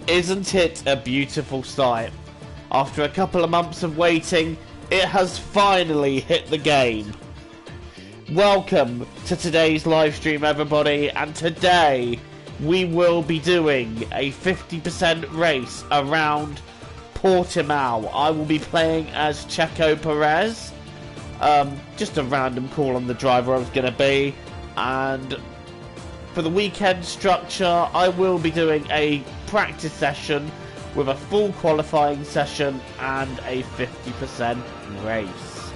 Isn't it a beautiful sight? After a couple of months of waiting, it has finally hit the game. Welcome to today's live stream, everybody, and today we will be doing a 50% race around Portimao. I will be playing as Checo Perez. Just a random call on the driver I was going to be, and for the weekend structure, I will be doing a practice session with a full qualifying session and a 50% race.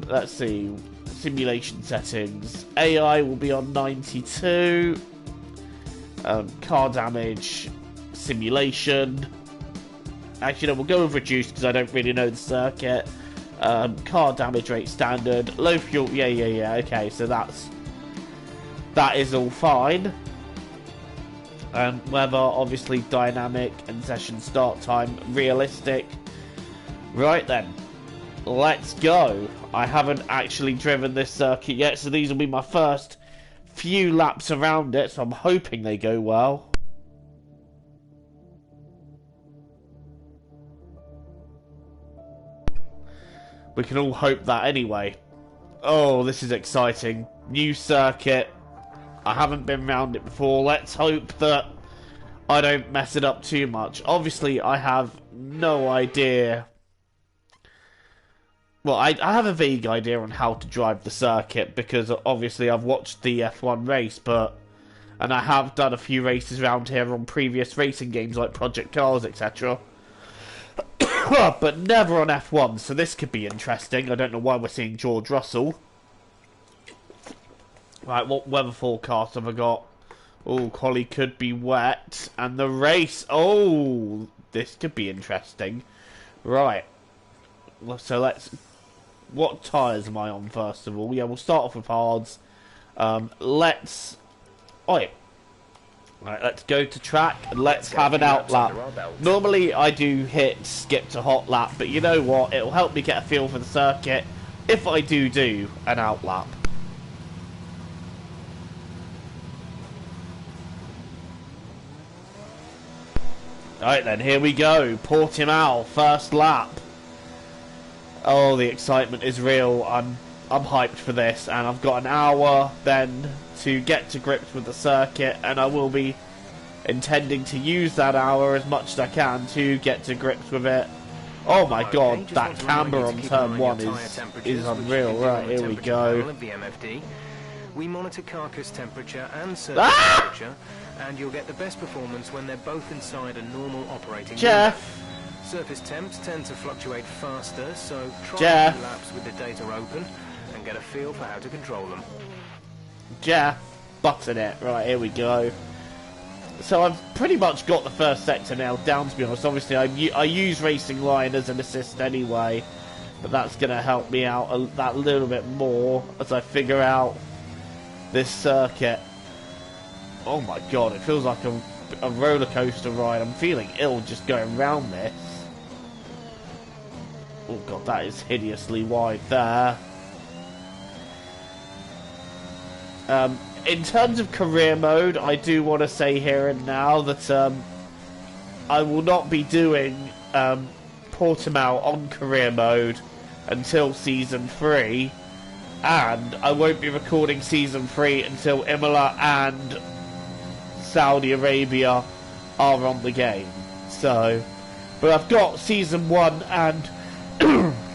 Let's see, simulation settings. AI will be on 92. Car damage, simulation. Actually, no, we'll go with reduced because I don't really know the circuit. Car damage rate standard, low fuel, yeah, okay, so that is all fine. Weather, obviously dynamic, and session start time, realistic. Right then, let's go. I haven't actually driven this circuit yet, so these will be my first few laps around it, so I'm hoping they go well. We can all hope that anyway. Oh, this is exciting. New circuit. I haven't been around it before. Let's hope that I don't mess it up too much. Obviously, I have no idea. Well, I have a vague idea on how to drive the circuit because obviously I've watched the F1 race, and I have done a few races around here on previous racing games like Project Cars, etc. But never on F1, so this could be interesting. I don't know why we're seeing George Russell. Right, what weather forecast have I got? Oh, quali could be wet. And the race, oh, this could be interesting. Right, so let's... What tyres am I on, first of all? Yeah, we'll start off with hards. Let's... Oh, yeah. Right, let's go to track and let's have an out lap. Normally I do hit skip to hot lap, but you know what? It'll help me get a feel for the circuit if I do an out lap. Alright then, here we go. Portimao, first lap. Oh, the excitement is real. I'm hyped for this, and I've got an hour then to get to grips with the circuit, and I will be intending to use that hour as much as I can to get to grips with it. Oh my god, that camber on turn 1 is unreal. Right, here we go. We monitor carcass temperature and surface temperature, and you'll get the best performance when they're both inside a normal operating window. Surface temps tend to fluctuate faster, so try a few laps with the data open and get a feel for how to control them. Jeff, button it. Right, here we go. So I've pretty much got the first sector nailed down, to be honest. Obviously, I use Racing Line as an assist anyway, but that's going to help me out that little bit more as I figure out this circuit. Oh my god, it feels like a roller coaster ride. I'm feeling ill just going around this. Oh god, that is hideously wide there. In terms of career mode, I do want to say here and now that I will not be doing Portimao on career mode until Season 3, and I won't be recording Season 3 until Imola and Saudi Arabia are on the game. So, but I've got Season 1 and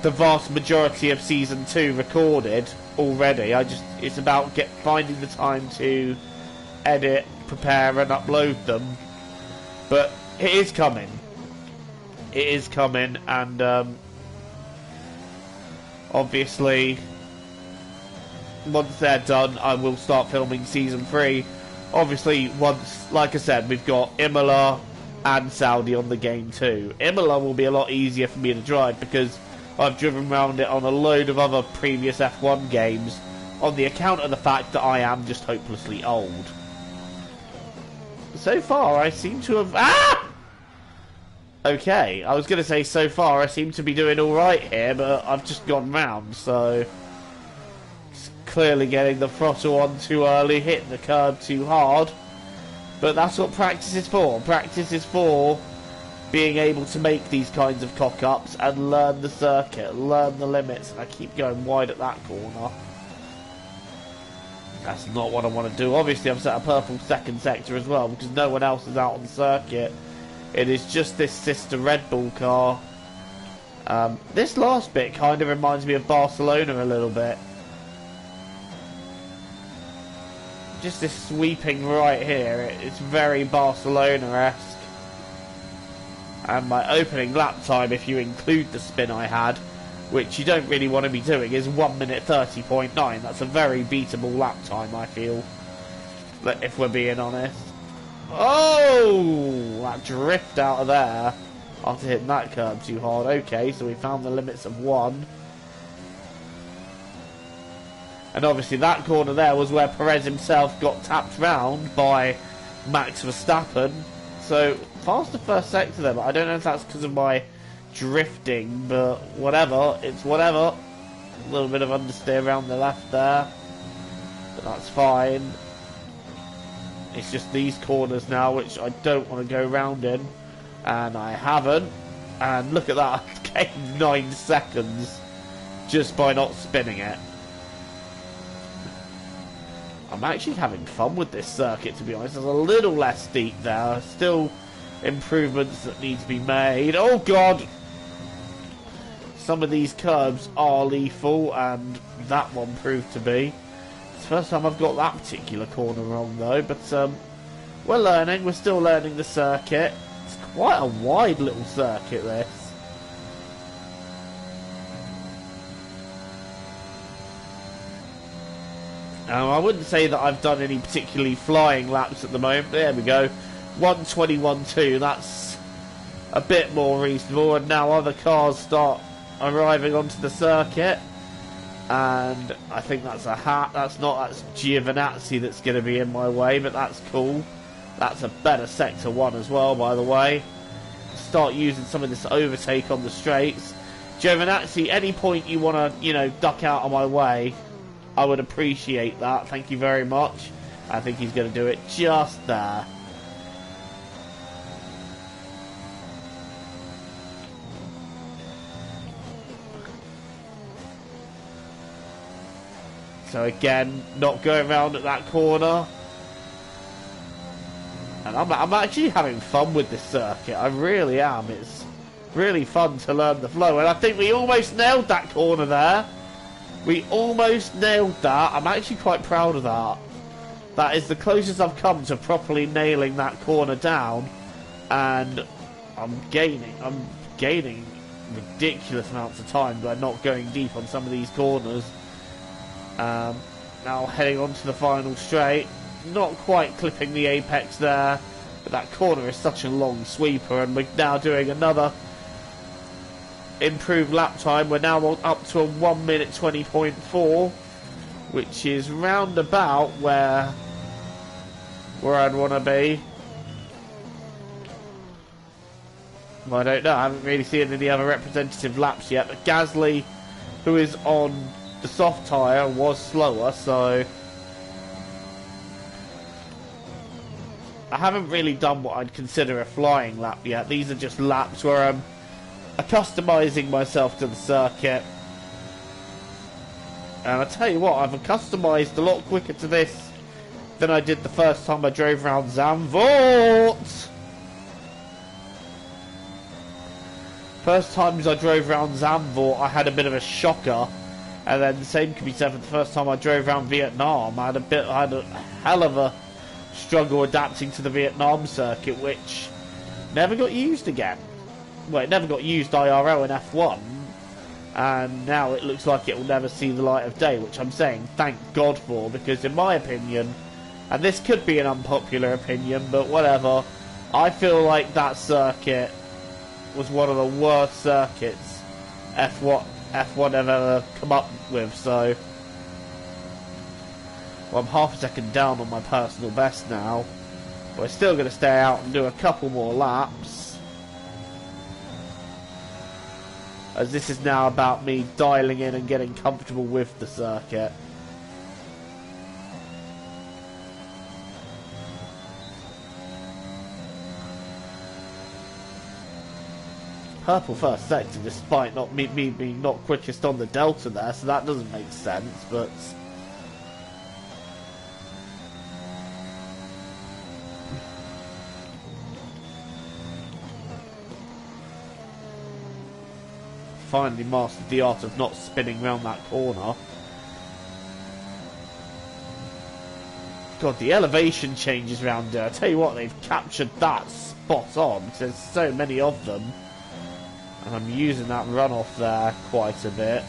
the vast majority of Season 2 recorded already. It's about finding the time to edit, prepare and upload them. But it is coming. It is coming, and obviously once they're done I will start filming Season 3. Obviously once, like I said, we've got Imola and Saudi on the game too. Imola will be a lot easier for me to drive because I've driven around it on a load of other previous F1 games on the account of the fact that I am just hopelessly old. So far I seem to have... Okay, I was going to say so far I seem to be doing alright here, but I've just gone round, so... It's clearly getting the throttle on too early, hitting the curb too hard. But that's what practice is for. Practice is for being able to make these kinds of cock-ups and learn the circuit, learn the limits. And I keep going wide at that corner. That's not what I want to do. Obviously, I've set a purple second sector as well because no one else is out on the circuit. It is just this sister Red Bull car. This last bit kind of reminds me of Barcelona a little bit. Just this sweeping right here, it's very Barcelona-esque. And my opening lap time, if you include the spin I had, which you don't really want to be doing, is 1 minute 30.9. That's a very beatable lap time, I feel, if we're being honest. Oh! That drift out of there after hitting that curb too hard. Okay, so we found the limits of 1. And obviously that corner there was where Perez himself got tapped round by Max Verstappen. So, faster first sector there, but I don't know if that's because of my drifting, but whatever, it's whatever. A little bit of understeer around the left there, but that's fine. It's just these corners now which I don't want to go round in, and I haven't. And look at that, I gained 9 seconds just by not spinning it. I'm actually having fun with this circuit, to be honest. There's a little less steep there. Still improvements that need to be made. Oh, God! Some of these curbs are lethal, and that one proved to be. It's the first time I've got that particular corner wrong, though. But we're learning. We're still learning the circuit. It's quite a wide little circuit, this. I wouldn't say that I've done any particularly flying laps at the moment. There we go. 1:21.2. That's a bit more reasonable. And now other cars start arriving onto the circuit. And I think that's a hat. That's Giovinazzi that's going to be in my way. But that's cool. That's a better Sector 1 as well, by the way. Start using some of this overtake on the straights. Giovinazzi, any point you want to, duck out of my way, I would appreciate that. Thank you very much. I think he's going to do it just there. So again, not going around at that corner. And I'm actually having fun with this circuit. I really am. It's really fun to learn the flow. And I think we almost nailed that corner there. We almost nailed that. I'm actually quite proud of that. That is the closest I've come to properly nailing that corner down. And I'm gaining ridiculous amounts of time by not going deep on some of these corners. Now heading on to the final straight. Not quite clipping the apex there. But that corner is such a long sweeper. And we're now doing another improved lap time. We're now up to a 1 minute 20.4, which is round about where I'd want to be. Well, I don't know. I haven't really seen any other representative laps yet. But Gasly, who is on the soft tyre, was slower, so I haven't really done what I'd consider a flying lap yet. These are just laps where I'm accustomizing myself to the circuit. And I tell you what, I've accustomized a lot quicker to this than I did the first time I drove around Zandvoort. First times I drove around Zandvoort, I had a bit of a shocker. And then the same could be said for the first time I drove around Vietnam. I had a hell of a struggle adapting to the Vietnam circuit, which never got used again. Well, it never got used IRL in F1, and now it looks like it will never see the light of day, which I'm saying thank God for, because in my opinion, and this could be an unpopular opinion, but whatever, I feel like that circuit was one of the worst circuits F1 have ever come up with, so well, I'm half a second down on my personal best now, but we're still going to stay out and do a couple more laps. As this is now about me dialing in and getting comfortable with the circuit. Purple first sector, despite not me being not quickest on the delta there, so that doesn't make sense, but... Finally mastered the art of not spinning round that corner. God, the elevation changes round there. I tell you what, they've captured that spot on, because there's so many of them. And I'm using that runoff there quite a bit.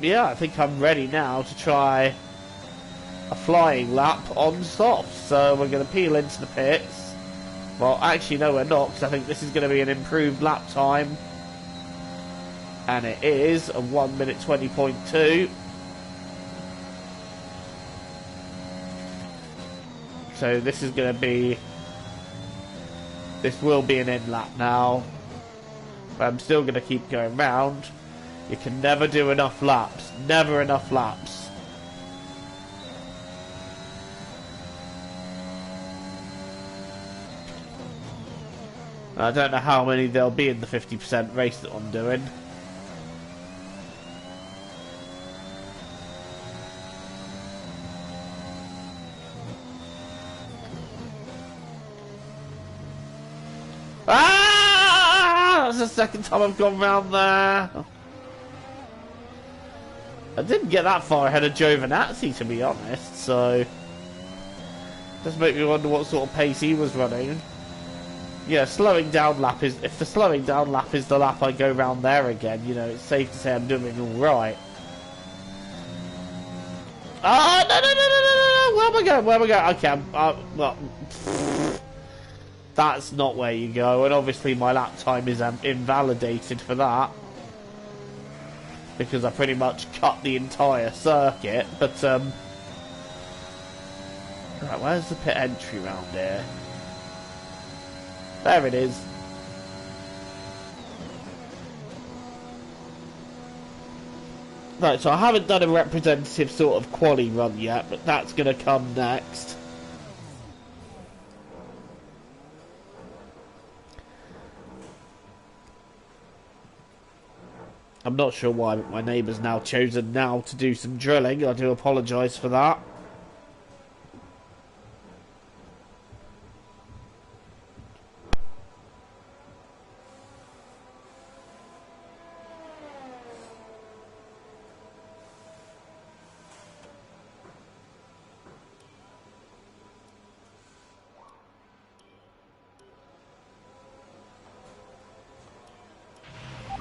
Yeah, I think I'm ready now to try a flying lap on soft. So we're going to peel into the pits. Well, actually, no, we're not, because I think this is going to be an improved lap time. And it is a 1 minute 20.2. So this is going to be... This will be an in lap now. But I'm still going to keep going round. You can never do enough laps. Never enough laps. I don't know how many there'll be in the 50% race that I'm doing. Ah! That's the second time I've gone round there. I didn't get that far ahead of Giovinazzi, to be honest, so... Does make me wonder what sort of pace he was running. Yeah, slowing down lap is... If the slowing down lap is the lap I go round there again, you know, it's safe to say I'm doing alright. Oh, no! Where am I going? Where am I going? Okay, well... That's not where you go, and obviously my lap time is invalidated for that. Because I pretty much cut the entire circuit, but, Right, where's the pit entry round here? There it is. Right, so I haven't done a representative sort of quali run yet, but that's going to come next. I'm not sure why, but my neighbour's now chosen now to do some drilling. I do apologise for that.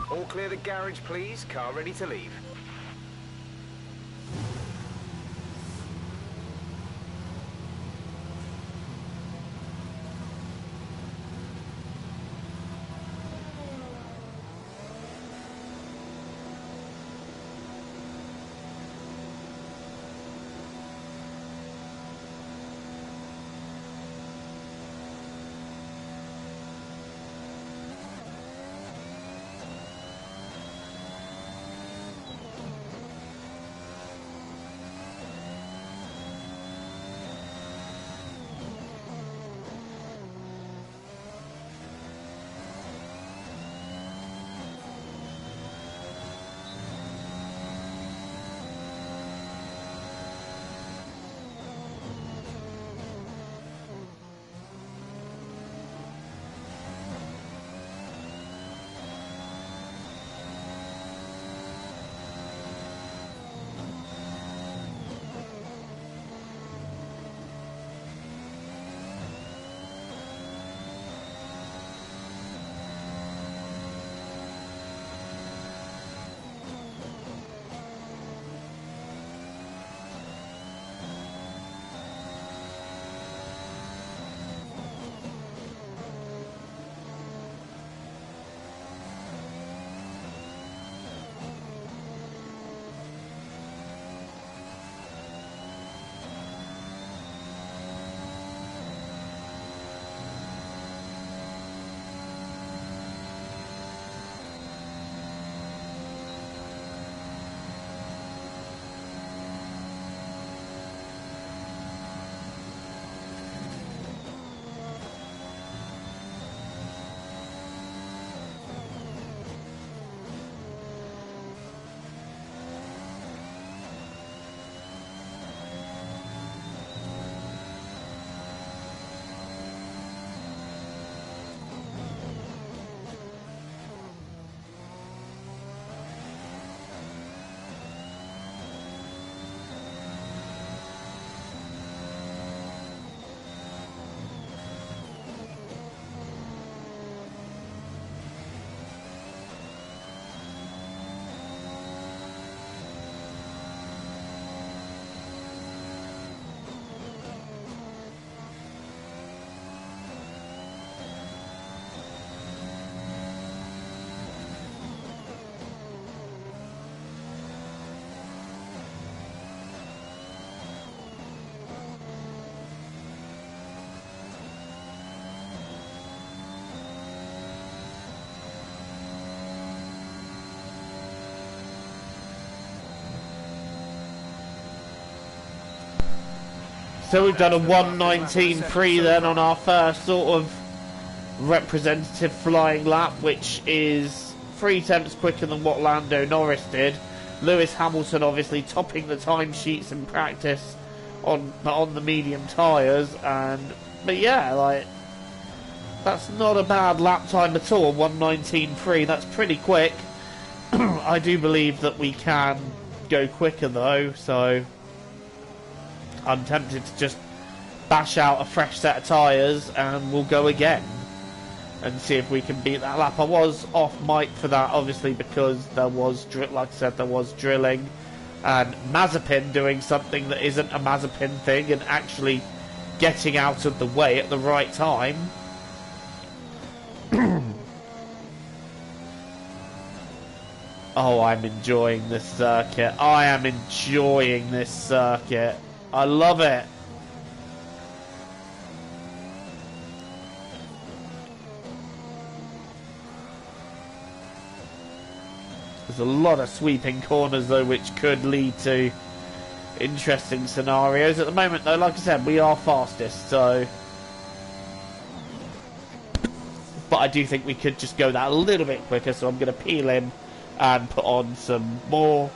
All clear the garage, please. Car ready to leave. So we've done a 1:19.3 then on our first sort of representative flying lap, which is 3 tenths quicker than what Lando Norris did. Lewis Hamilton obviously topping the timesheets in practice on the medium tyres, but yeah, like, that's not a bad lap time at all. 1:19.3, that's pretty quick. I do believe that we can go quicker though, so I'm tempted to just bash out a fresh set of tyres and we'll go again and see if we can beat that lap. I was off mic for that, obviously, because there was, like I said, there was drilling and Mazepin doing something that isn't a Mazepin thing and actually getting out of the way at the right time. Oh, I'm enjoying this circuit. I am enjoying this circuit. I love it. There's a lot of sweeping corners though, which could lead to interesting scenarios. At the moment though, like I said, we are fastest, so... But I do think we could just go that a little bit quicker, so I'm going to peel in and put on some more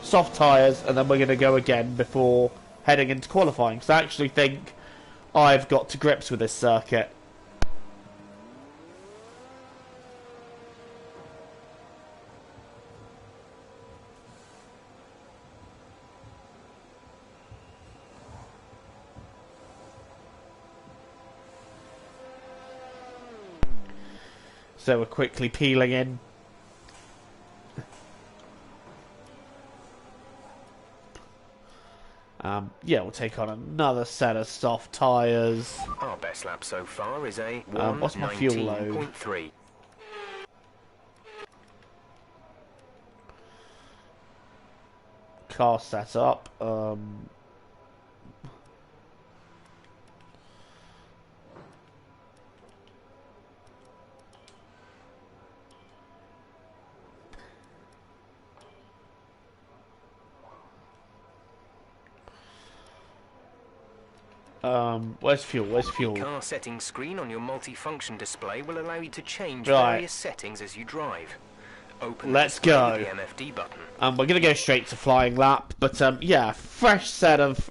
soft tyres, and then we're going to go again before heading into qualifying, because I actually think I've got to grips with this circuit. So we're quickly peeling in. Yeah, we'll take on another set of soft tyres. Our best lap so far is a what's my fuel load? 1:19.3. Car setup. Where's fuel? Where's fuel? The car settings screen on your multi-function display will allow you to change Right. various settings as you drive. Open Let's the display go. with the MFD button. We're going to go straight to flying lap, but yeah, fresh set of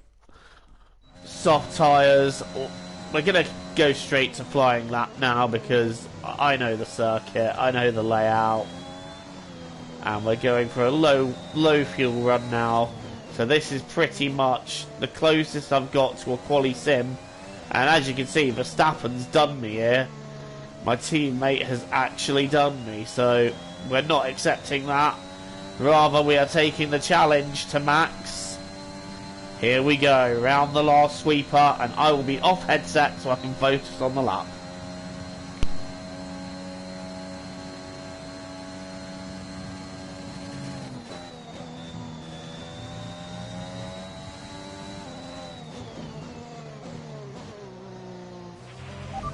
soft tyres. We're going to go straight to flying lap now because I know the circuit, I know the layout, and we're going for a low fuel run now. So this is pretty much the closest I've got to a quali sim, and as you can see, Verstappen's done me here. My teammate has actually done me, so we're not accepting that. Rather, we are taking the challenge to Max. Here we go, round the last sweeper, and I will be off headset so I can focus on the lap.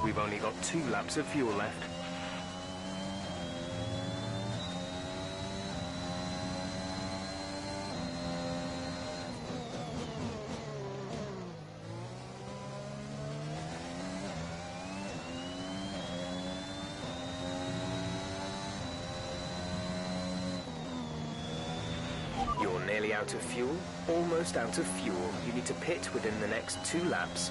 We've only got 2 laps of fuel left. You're nearly out of fuel, almost out of fuel. You need to pit within the next 2 laps.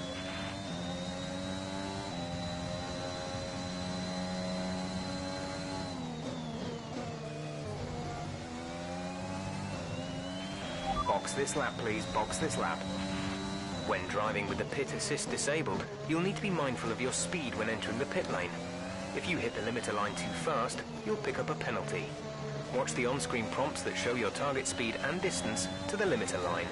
Box this lap, please. Box this lap. When driving with the pit assist disabled, you'll need to be mindful of your speed when entering the pit lane. If you hit the limiter line too fast, you'll pick up a penalty. Watch the on-screen prompts that show your target speed and distance to the limiter line.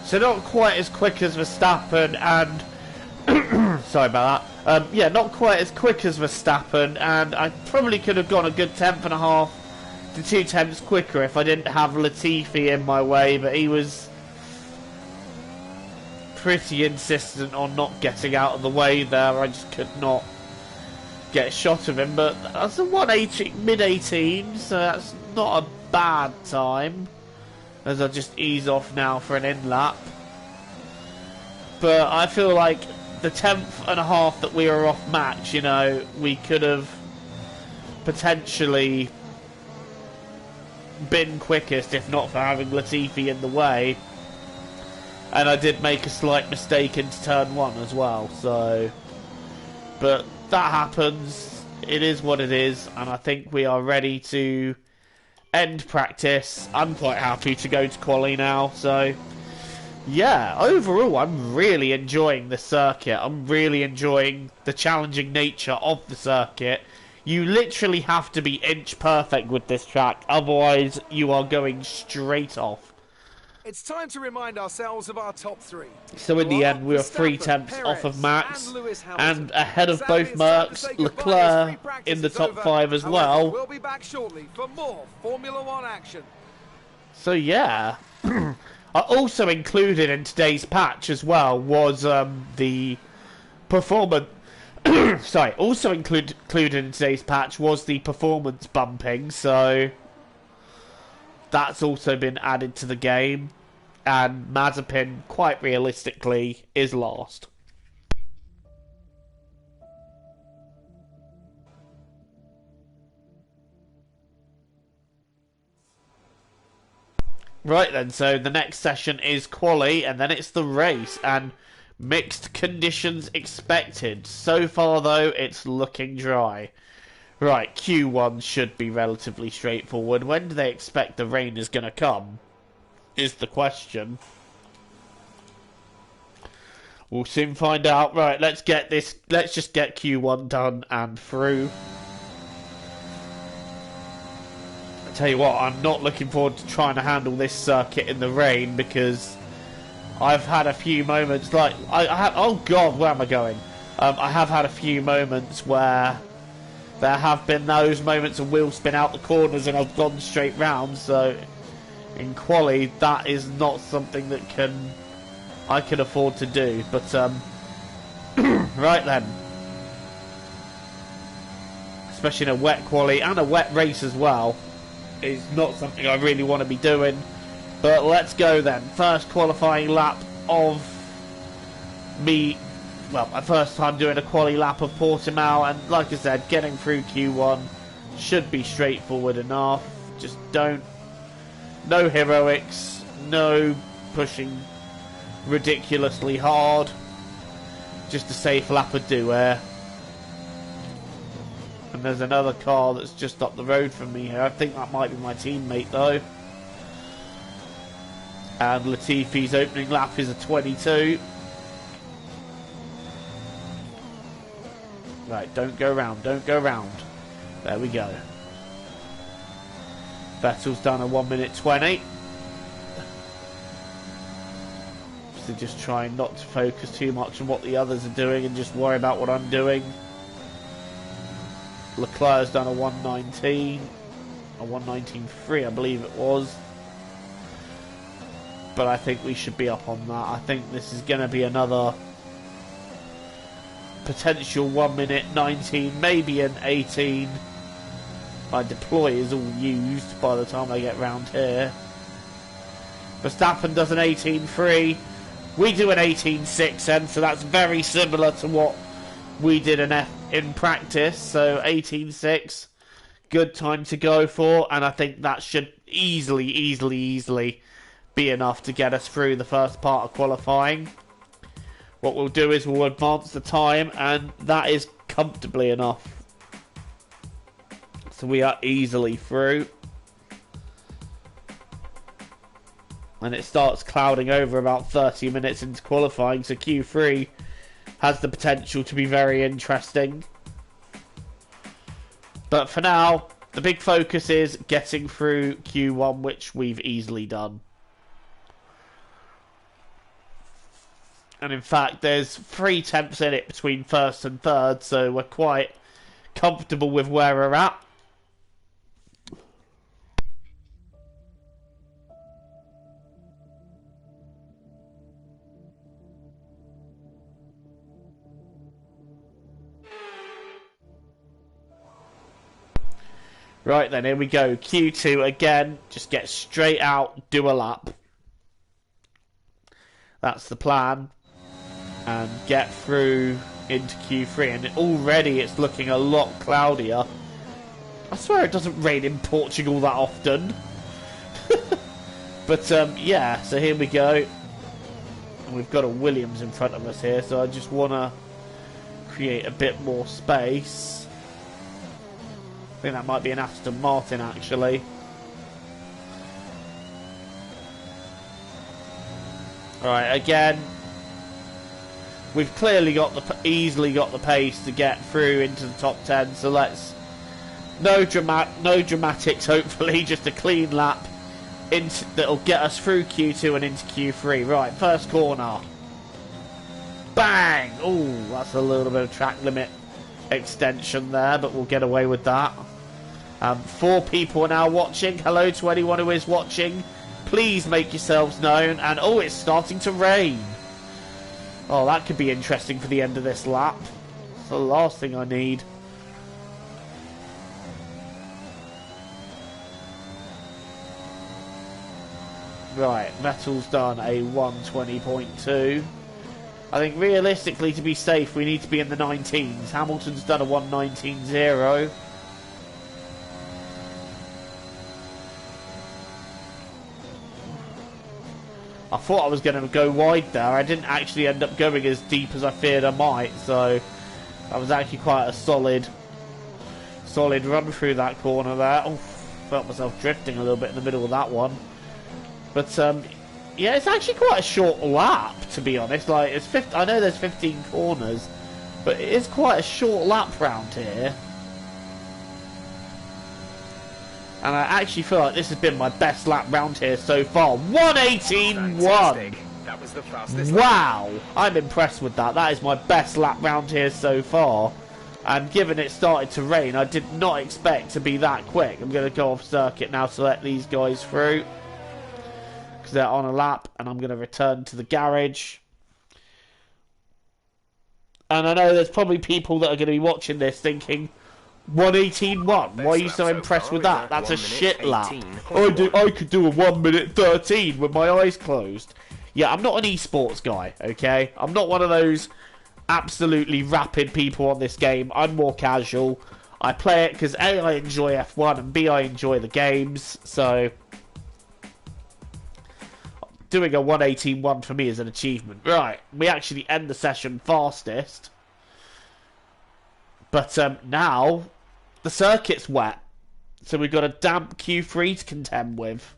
So not quite as quick as Verstappen and... sorry about that. Yeah, not quite as quick as Verstappen, and I probably could have gone a good 10.5 to 2 tenths quicker if I didn't have Latifi in my way, but he was pretty insistent on not getting out of the way there. I just could not get a shot of him, but that's a 118, mid-18, so that's not a bad time. As I just ease off now for an in-lap. But I feel like the 10th and a half that we were off match, you know, we could have potentially been quickest if not for having Latifi in the way. And I did make a slight mistake into turn 1 as well, so... But that happens, it is what it is, and I think we are ready to end practice. I'm quite happy to go to quali now, so... Yeah, overall I'm really enjoying the circuit. I'm really enjoying the challenging nature of the circuit. You literally have to be inch perfect with this track, otherwise you are going straight off. It's time to remind ourselves of our top 3. So in the end we were 3 tenths off of Max, and ahead of both Mercs, Leclerc in the top 5 as well. We'll be back shortly for more Formula 1 action. So yeah... Also included in today's patch as well was the performance. Sorry, also included in today's patch was the performance bumping. So that's also been added to the game, and Mazepin, quite realistically, is last. Right then, so the next session is quali, and then it's the race, and mixed conditions expected. So far, though, it's looking dry. Right, Q1 should be relatively straightforward. When do they expect the rain is going to come? Is the question. We'll soon find out. Right, let's just get Q1 done and through. Tell you what, I'm not looking forward to trying to handle this circuit in the rain, because I've had a few moments like I have. Oh God, where am I going? I have had a few moments where there have been those moments of wheel spin out the corners and I've gone straight round. So in quali, that is not something that I can afford to do. But right then, especially in a wet quali and a wet race as well. Is not something I really want to be doing, but let's go then. First qualifying lap of me, well, my first time doing a quali lap of Portimao, and like I said, getting through Q1 should be straightforward enough. Just no heroics, no pushing ridiculously hard, just a safe lap would do here. And there's another car that's just up the road from me here. I think that might be my teammate though. And Latifi's opening lap is a 22. Right, don't go round, don't go round. There we go. Vettel's done a 1:20. So just trying not to focus too much on what the others are doing and just worry about what I'm doing. Leclerc's done a 1:19, a 1:19.3 I believe it was. But I think we should be up on that. I think this is going to be another potential 1:19, maybe an 18. My deploy is all used by the time I get round here. Verstappen does an 18.3. We do an 18.6 then, so that's very similar to what we did in practice. So 18.6, good time to go for, and I think that should easily be enough to get us through the first part of qualifying. What we'll do is we'll advance the time, and that is comfortably enough. So we are easily through. And it starts clouding over about 30 minutes into qualifying, so Q3 has the potential to be very interesting. But for now, the big focus is getting through Q1, which we've easily done. And in fact, there's 3 tenths in it between first and third, so we're quite comfortable with where we're at. Right then, here we go. Q2 again. Just get straight out, do a lap. That's the plan. And get through into Q3. And already it's looking a lot cloudier. I swear it doesn't rain in Portugal that often. But, yeah, so here we go. And we've got a Williams in front of us here, so I just want to create a bit more space. I think that might be an Aston Martin, actually. Alright, again, we've clearly got easily got the pace to get through into the top 10, so let's... No dramatics, hopefully, just a clean lap that'll get us through Q2 and into Q3. Right, first corner. Bang! Ooh, that's a little bit of track limit extension there, but we'll get away with that. 4 people are now watching. Hello to anyone who is watching. Please make yourselves known. And, oh, it's starting to rain. Oh, that could be interesting for the end of this lap. It's the last thing I need. Right, Vettel's done a 120.2. I think realistically, to be safe, we need to be in the 19s. Hamilton's done a 119.0. I thought I was going to go wide there. I didn't actually end up going as deep as I feared I might, so that was actually quite a solid run through that corner there. Oh, felt myself drifting a little bit in the middle of that one. But, yeah, it's actually quite a short lap, to be honest. Like, it's I know there's 15 corners, but it is quite a short lap round here. And I actually feel like this has been my best lap round here so far. 118.1! That was the fastest. Wow! I'm impressed with that. That is my best lap round here so far. And given it started to rain, I did not expect to be that quick. I'm going to go off circuit now to let these guys through, because they're on a lap, and I'm going to return to the garage. And I know there's probably people that are going to be watching this thinking, 118.1, why are you so impressed with that? That's a shit lap. I could do a 1 minute 13 with my eyes closed. Yeah, I'm not an esports guy, okay? I'm not one of those absolutely rapid people on this game. I'm more casual. I play it because A, I enjoy F1, and B, I enjoy the games, so doing a 118.1 for me is an achievement. Right, we actually end the session fastest. But now, the circuit's wet. So we've got a damp Q3 to contend with.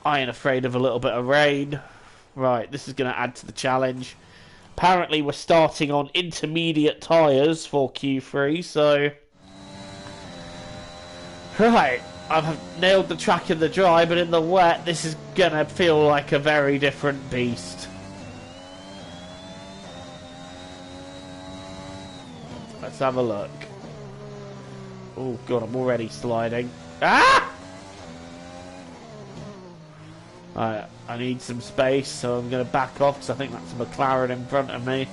I ain't afraid of a little bit of rain. Right, this is going to add to the challenge. Apparently we're starting on intermediate tyres for Q3, so... Right, I've nailed the track in the dry, but in the wet, this is going to feel like a very different beast. Let's have a look. Oh god, I'm already sliding. Ah! Right, I need some space, so I'm going to back off, because I think that's a McLaren in front of me.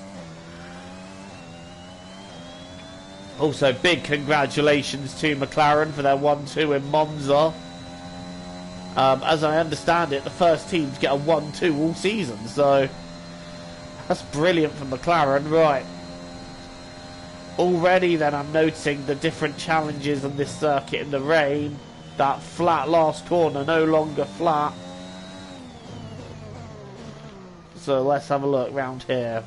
Also, big congratulations to McLaren for their 1-2 in Monza. As I understand it, the first team to get a 1-2 all season, so that's brilliant for McLaren. Right. Already then I'm noticing the different challenges on this circuit in the rain. That flat last corner, no longer flat. So let's have a look round here.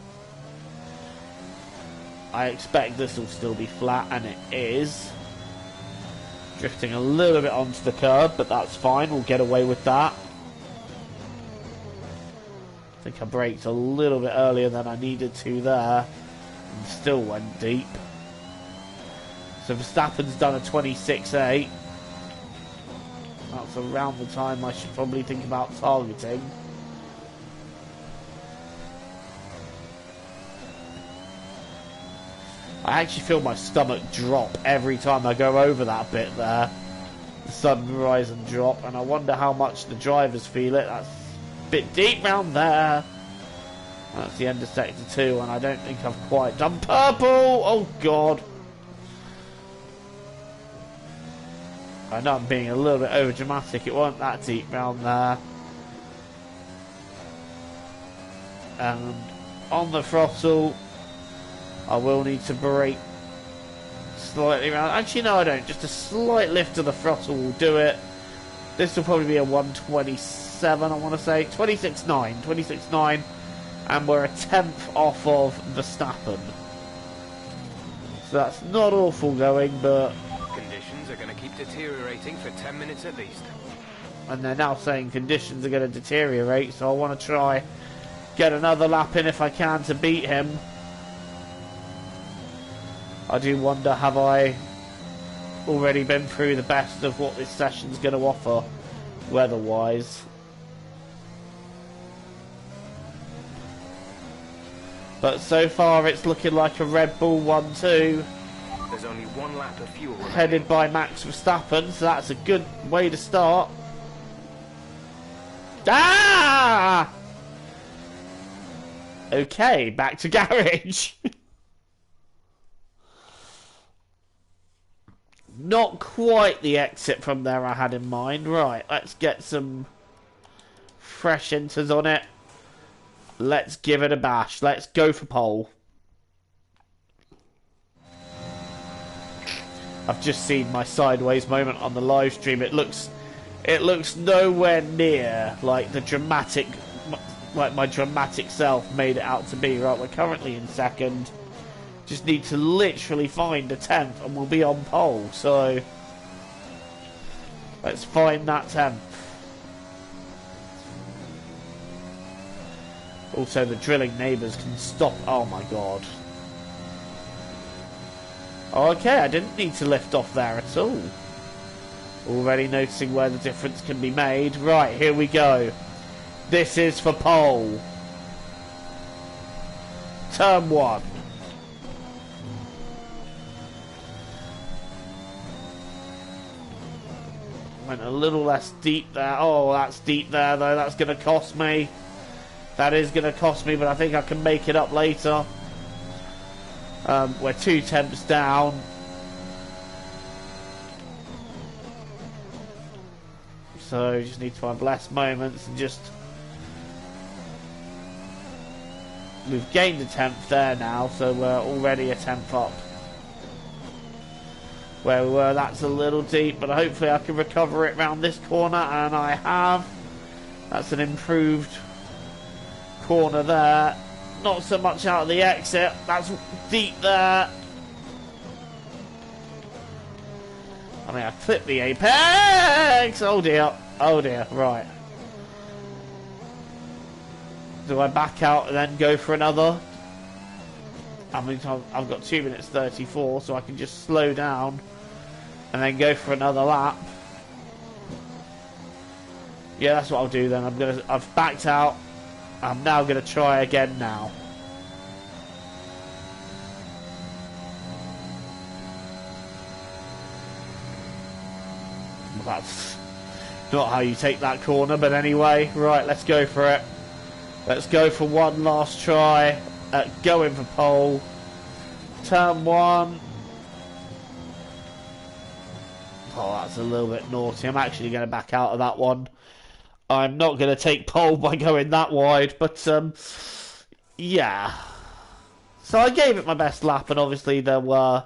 I expect this will still be flat, and it is. Drifting a little bit onto the curb, but that's fine. We'll get away with that. I think I braked a little bit earlier than I needed to there, and still went deep. So Verstappen's done a 26.8. That's around the time I should probably think about targeting. I actually feel my stomach drop every time I go over that bit there. the sudden rise and drop, and I wonder how much the drivers feel it. That's a bit deep round there. That's the end of sector 2, and I don't think I've quite done purple. Oh god. I know I'm being a little bit over dramatic. It wasn't that deep round there. And on the throttle, I will need to brake slightly round. Actually, no, I don't. Just a slight lift of the throttle will do it. This will probably be a 127, I want to say. 26.9. 26.9. And we're a tenth off of Verstappen. So that's not awful going, but... Conditions are going to keep deteriorating for 10 minutes at least. And they're now saying conditions are going to deteriorate, so I want to try get another lap in if I can to beat him. I do wonder, have I already been through the best of what this session's going to offer weather-wise? But so far it's looking like a Red Bull 1-2. There's only one lap of fuel remaining. Headed by Max Verstappen, so that's a good way to start. Ah! Okay, back to garage. Not quite the exit from there I had in mind. Right, let's get some fresh inters on it. Let's give it a bash. Let's go for pole. I've just seen my sideways moment on the live stream. It looks nowhere near like the dramatic, like my dramatic self made it out to be. Right, we're currently in second. Just need to literally find a 10th and we'll be on pole. So let's find that 10th. Also, the drilling neighbours can stop. Oh my god. Okay, I didn't need to lift off there at all. Already noticing where the difference can be made. Right, here we go. This is for pole. Turn 1. Went a little less deep there. Oh, that's deep there though. That's going to cost me. That is going to cost me, but I think I can make it up later. We're 2 temps down. So you just need to have less moments and just... We've gained a 10th there now, so we're already a 10th up. Where we were, that's a little deep, but hopefully I can recover it round this corner, and I have. That's an improved corner there. Not so much out of the exit. That's deep there. I mean, I clipped the apex. Oh dear. Oh dear. Right. Do I back out and then go for another? I mean, I've got 2 minutes 34, so I can just slow down and then go for another lap. Yeah, that's what I'll do then. I've backed out. I'm now going to try again now. Well, that's not how you take that corner, but anyway. Right, let's go for it. Let's go for one last try at going for pole. Turn 1. Oh, that's a little bit naughty. I'm actually going to back out of that one. I'm not going to take pole by going that wide, but yeah. So I gave it my best lap, and obviously there were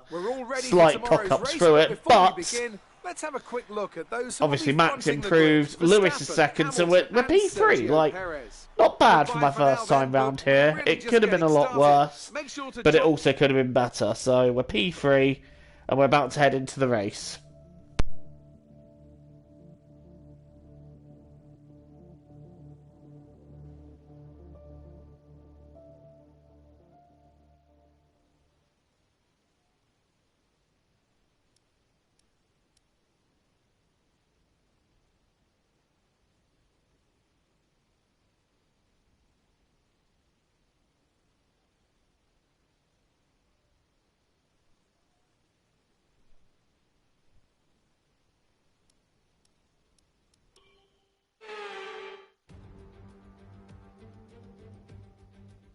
slight cock-ups through it, but let's have a quick look at those obviously Max improved, Lewis is second, so we're P3, like, not bad for my first time round here. It could have been a lot worse, but it also could have been better, so we're P3, and we're about to head into the race.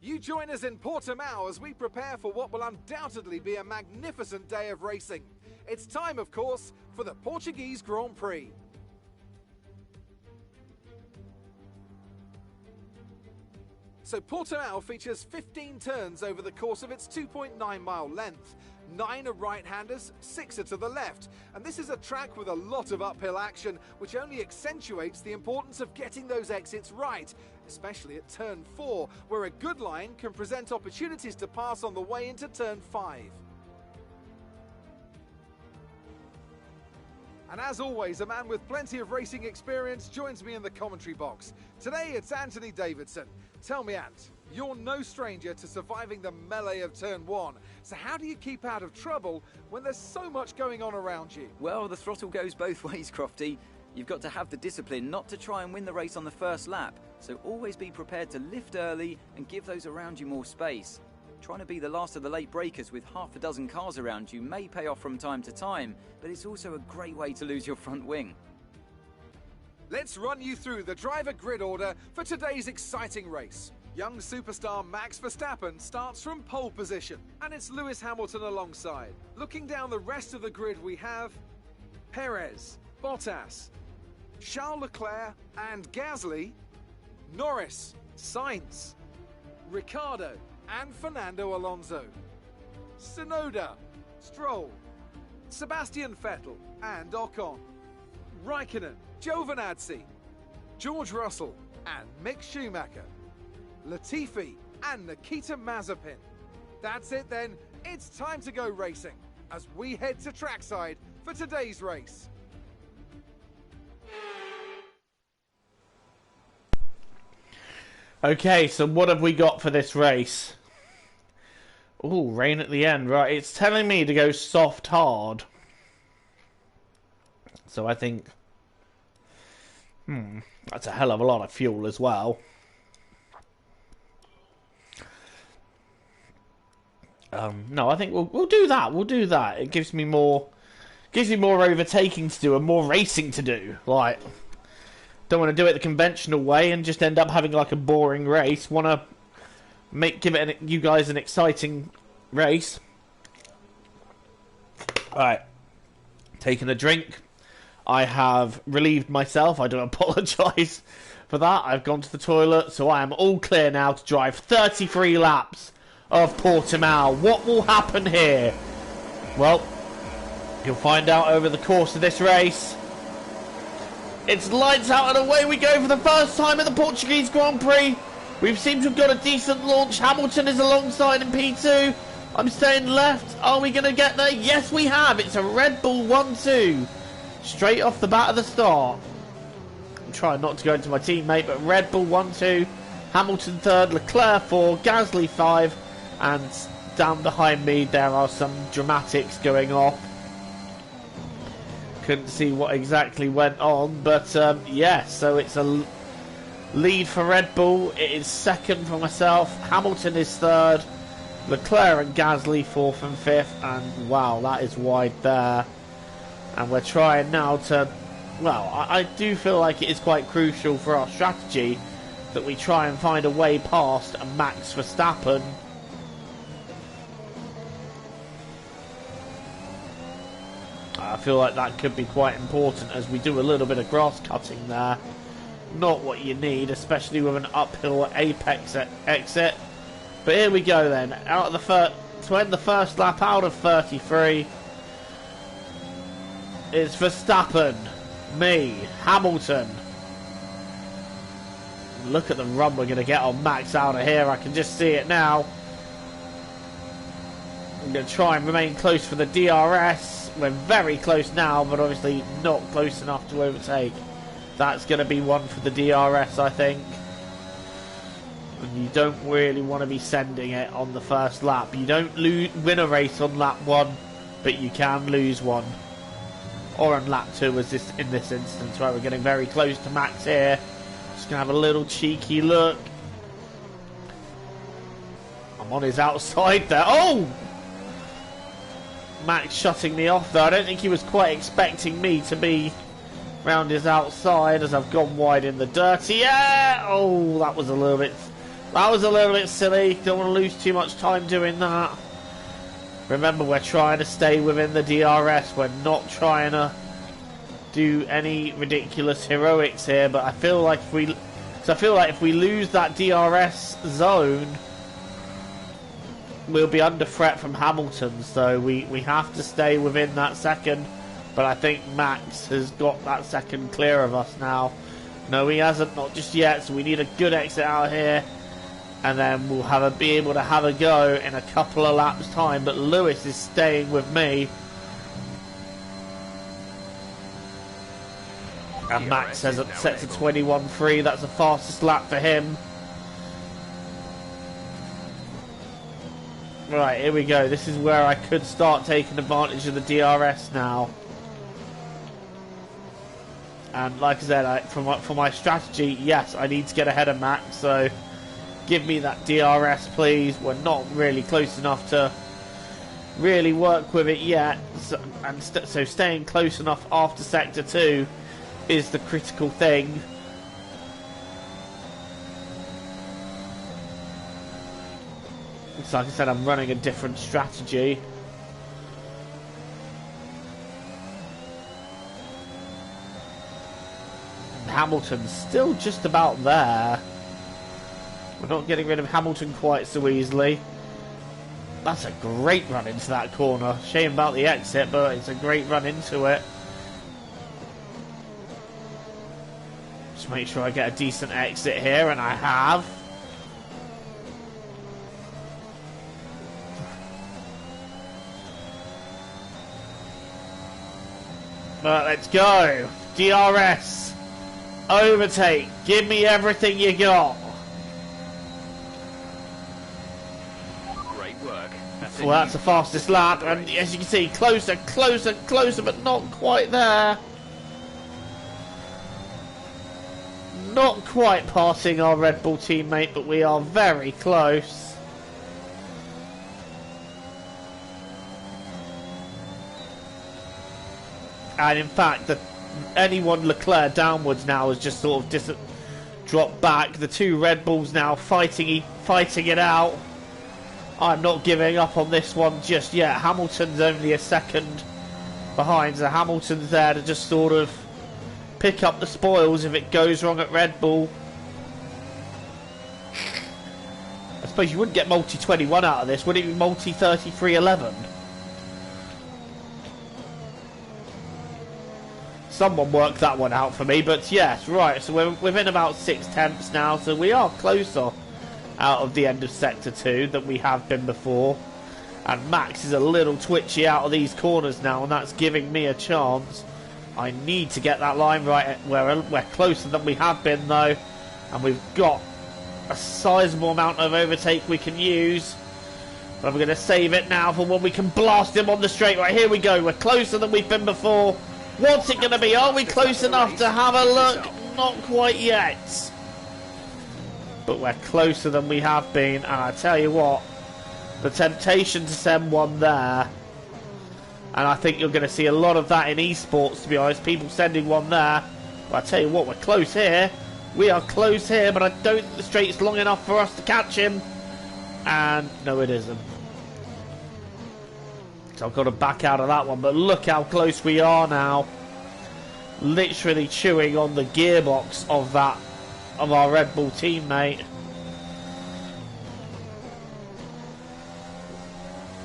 You join us in Portimao as we prepare for what will undoubtedly be a magnificent day of racing. It's time, of course, for the Portuguese Grand Prix. So Portimao features 15 turns over the course of its 2.9-mile length. 9 are right-handers, 6 are to the left. And this is a track with a lot of uphill action, which only accentuates the importance of getting those exits right, especially at turn 4, where a good line can present opportunities to pass on the way into turn 5. And as always, a man with plenty of racing experience joins me in the commentary box. Today it's Anthony Davidson. Tell me, Ant, you're no stranger to surviving the melee of turn 1. So how do you keep out of trouble when there's so much going on around you? Well, the throttle goes both ways, Crofty. You've got to have the discipline not to try and win the race on the first lap. So always be prepared to lift early and give those around you more space. Trying to be the last of the late breakers with half a dozen cars around you may pay off from time to time, but it's also a great way to lose your front wing. Let's run you through the driver grid order for today's exciting race. Young superstar Max Verstappen starts from pole position, and it's Lewis Hamilton alongside. Looking down the rest of the grid, we have Perez, Bottas, Charles Leclerc and Gasly, Norris, Sainz, Ricciardo and Fernando Alonso, Tsunoda, Stroll, Sebastian Vettel and Ocon, Raikkonen, Giovinazzi, George Russell and Mick Schumacher, Latifi and Nikita Mazepin. That's it then, it's time to go racing as we head to trackside for today's race. Okay, so what have we got for this race? Ooh, rain at the end. Right, it's telling me to go soft hard. So I think... that's a hell of a lot of fuel as well. No, I think we'll do that. We'll do that. It gives me more overtaking to do and more racing to do. Like, don't want to do it the conventional way and just end up having like a boring race. Want to give you guys an exciting race. Alright, taking a drink. I have relieved myself. I do apologise for that. I've gone to the toilet, so I am all clear now to drive 33 laps of Portimao. What will happen here? Well, you'll find out over the course of this race. It's lights out and away we go for the first time in the Portuguese Grand Prix. We've seemed to have got a decent launch. Hamilton is alongside in P2. I'm staying left. Are we going to get there? Yes, we have. It's a Red Bull 1-2. Straight off the bat of the start. I'm trying not to go into my teammate, but Red Bull 1-2. Hamilton 3rd, Leclerc 4, Gasly 5. And down behind me, there are some dramatics going off. Couldn't see what exactly went on, but yeah, so it's a lead for Red Bull. It is 2nd for myself. Hamilton is 3rd. Leclerc and Gasly 4th and 5th. And wow, that is wide there. And we're trying now to... Well, I do feel like it is quite crucial for our strategy that we try and find a way past Max Verstappen. I feel like that could be quite important as we do a little bit of grass cutting there. Not what you need, especially with an uphill apex exit. But here we go then. Out of the to end the first lap out of 33 is Verstappen, me, Hamilton. Look at the run we're going to get on Max out of here. I can just see it now. I'm going to try and remain close for the DRS. We're very close now, but obviously not close enough to overtake. That's going to be one for the DRS, I think. And you don't really want to be sending it on the first lap. You don't win a race on lap 1, but you can lose one. Or on lap 2, as in this instance, where we're getting very close to Max here. Just going to have a little cheeky look. I'm on his outside there. Oh! Max shutting me off though. I don't think he was quite expecting me to be round his outside as I've gone wide in the dirty. Yeah! Oh, that was a little bit That was a little bit silly. Don't want to lose too much time doing that. Remember, we're trying to stay within the DRS. We're not trying to do any ridiculous heroics here. But I feel like if we lose that DRS zone, we'll be under threat from Hamilton. So we have to stay within that second. But I think Max has got that second clear of us now. No, he hasn't. Not just yet. So we need a good exit out here. And then we'll be able to have a go in a couple of laps' time. But Lewis is staying with me. And Max has it set to 21.3. That's the fastest lap for him. Right, here we go. This is where I could start taking advantage of the DRS now. And like I said, for my strategy, yes, I need to get ahead of Max. So give me that DRS, please. We're not really close enough to really work with it yet. So staying close enough after Sector 2 is the critical thing. So like I said, I'm running a different strategy. Hamilton's still just about there. We're not getting rid of Hamilton quite so easily. That's a great run into that corner. Shame about the exit, but it's a great run into it. Just make sure I get a decent exit here, and I have. But let's go. DRS. Overtake. Give me everything you got. Great work. Well, that's the fastest lap, and as you can see, closer, closer, closer, but not quite there. Not quite passing our Red Bull teammate, but we are very close. And in fact, anyone Leclerc downwards now has just sort of dropped back. The two Red Bulls now fighting it out. I'm not giving up on this one just yet. Hamilton's only a second behind, so Hamilton's there to just sort of pick up the spoils if it goes wrong at Red Bull. I suppose you wouldn't get multi-21 out of this, would it be multi-33-11? Someone worked that one out for me, but yes, right, so we're within about 6/10 now, so we are closer out of the end of Sector 2 than we have been before. And Max is a little twitchy out of these corners now, and that's giving me a chance. I need to get that line right. We're closer than we have been, though, and we've got a sizable amount of overtake we can use. But I'm going to save it now for when we can blast him on the straight. Right, here we go. We're closer than we've been before. What's it going to be? Are we close enough to have a look? Not quite yet. But we're closer than we have been. And I tell you what, the temptation to send one there. And I think you're going to see a lot of that in esports, to be honest. People sending one there. But I tell you what, we're close here. We are close here, but I don't think the straight's long enough for us to catch him. And no, it isn't. So I've got to back out of that one. But look how close we are now. Literally chewing on the gearbox of our Red Bull teammate.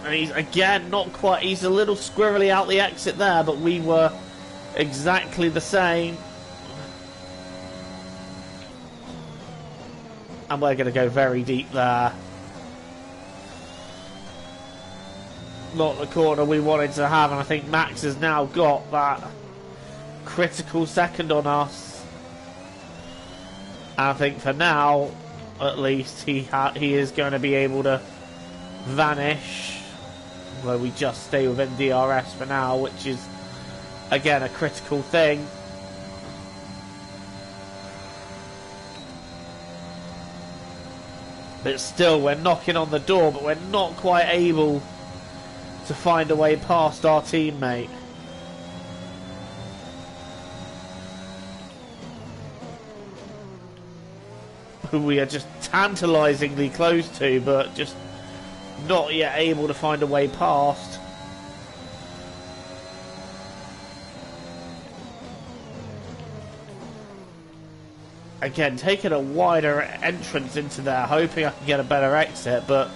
And he's, again, not quite... He's a little squirrely out the exit there, but we were exactly the same. And we're going to go very deep there. Not the corner we wanted to have, and I think Max has now got that critical second on us. And I think for now, at least, he is going to be able to vanish. Where we just stay within DRS for now, which is, again, a critical thing. But still, we're knocking on the door, but we're not quite able to find a way past our teammate. who we are just tantalisingly close to, but just not yet able to find a way past. Again, taking a wider entrance into there, hoping I can get a better exit, but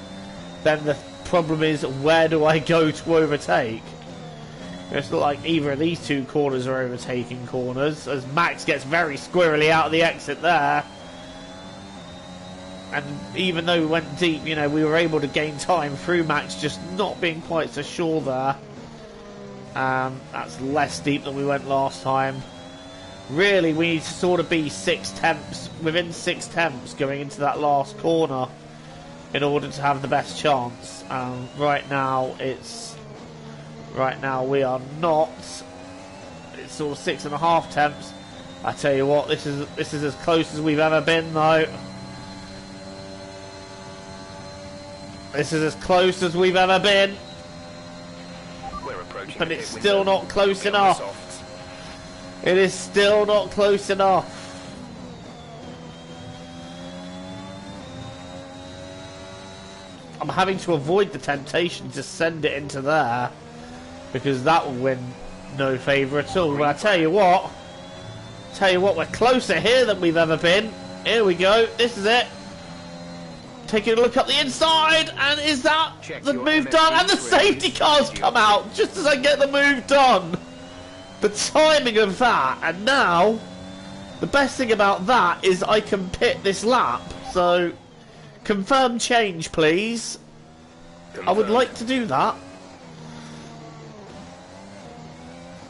then the problem is, where do I go to overtake? It's not like either of these two corners are overtaking corners, as Max gets very squirrely out of the exit there. And even though we went deep, you know, we were able to gain time through Max, just not being quite so sure there. That's less deep than we went last time. Really, we need to sort of be 6 tenths, within 6 tenths going into that last corner in order to have the best chance. Right now we are not. It's sort of 6.5 tenths. I tell you what, this is as close as we've ever been, though. This is as close as we've ever been. But it's still not close enough. It is still not close enough. I'm having to avoid the temptation to send it into there, because that will win no favour at all. But I tell you what, we're closer here than we've ever been. Here we go. This is it. Taking a look up the inside, and is that the move done? And the safety car's come out just as I get the move done. The timing of that, and now the best thing about that is I can pit this lap. So confirm change, please. I would like to do that.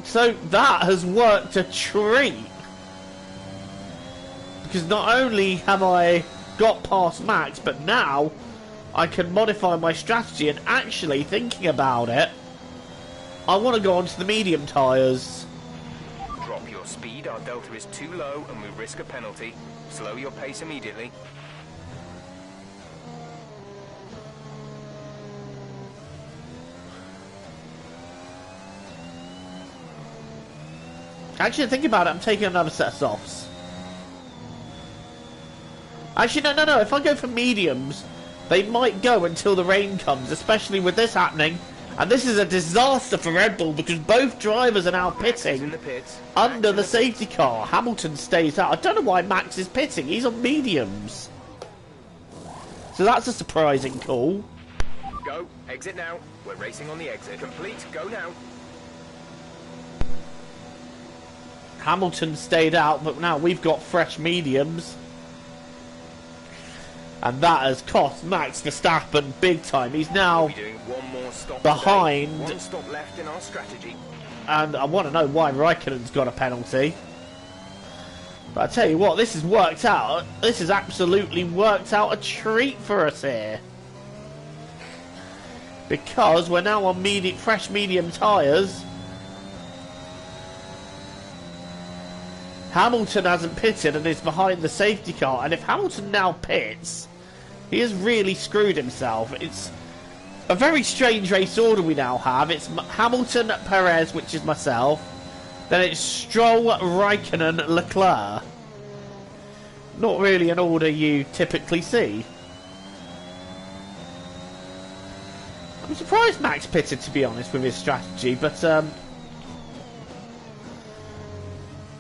So that has worked a treat, because not only have I got past Max, but now I can modify my strategy. And actually, thinking about it, I want to go onto the medium tyres. Drop your speed, our delta is too low and we risk a penalty. Slow your pace immediately. Actually, think about it, I'm taking another set of softs. Actually, no. If I go for mediums, they might go until the rain comes, especially with this happening. And this is a disaster for Red Bull, because both drivers are now pitting under the safety car. Hamilton stays out. I don't know why Max is pitting. He's on mediums. So that's a surprising call. Go. Exit now. We're racing on the exit. Complete. Go now. Hamilton stayed out, but now we've got fresh mediums. And that has cost Max Verstappen big time. He's now behind. One stop left in our strategy. And I want to know why Raikkonen's got a penalty. But I tell you what, this has worked out. This has absolutely worked out a treat for us here. Because we're now on fresh medium tyres. Hamilton hasn't pitted and is behind the safety car. And if Hamilton now pits, he has really screwed himself. It's a very strange race order we now have. It's Hamilton, Perez, which is myself. Then it's Stroll, Raikkonen, Leclerc. Not really an order you typically see. I'm surprised Max pitted, to be honest, with his strategy. But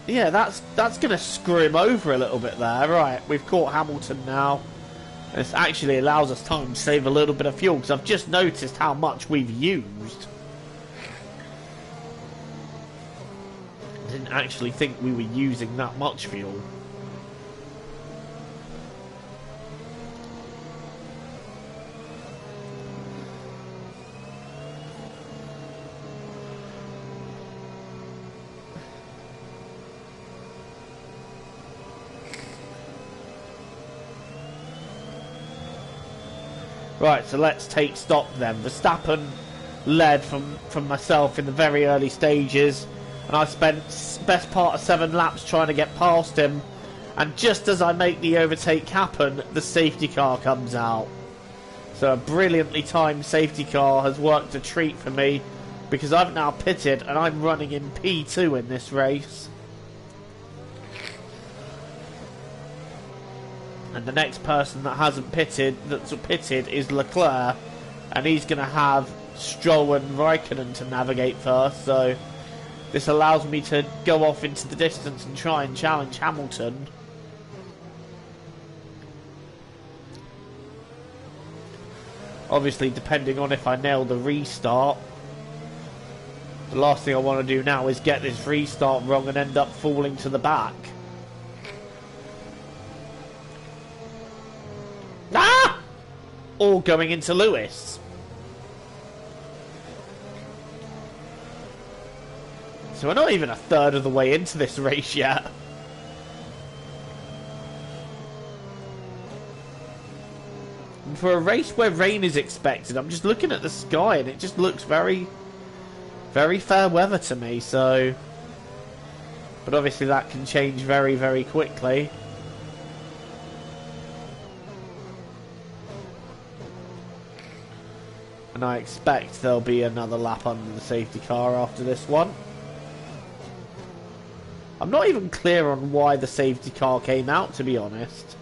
yeah, that's going to screw him over a little bit there. Right, we've caught Hamilton now. This actually allows us time to save a little bit of fuel, because I've just noticed how much we've used. I didn't actually think we were using that much fuel. Right, so let's take stock then. Verstappen led from myself in the very early stages, and I spent best part of 7 laps trying to get past him, and just as I make the overtake happen, the safety car comes out. So a brilliantly timed safety car has worked a treat for me, because I've now pitted and I'm running in P2 in this race. And the next person that hasn't pitted, that's pitted, is Leclerc. And he's going to have Stroll and Raikkonen to navigate first. So this allows me to go off into the distance and try and challenge Hamilton. Obviously, depending on if I nail the restart. The last thing I want to do now is get this restart wrong and end up falling to the back. Ah! All going into Lewis. So we're not even a third of the way into this race yet. And for a race where rain is expected, I'm just looking at the sky and it just looks very, very fair weather to me, so... But obviously that can change very, very quickly. And I expect there'll be another lap under the safety car after this one. I'm not even clear on why the safety car came out, to be honest.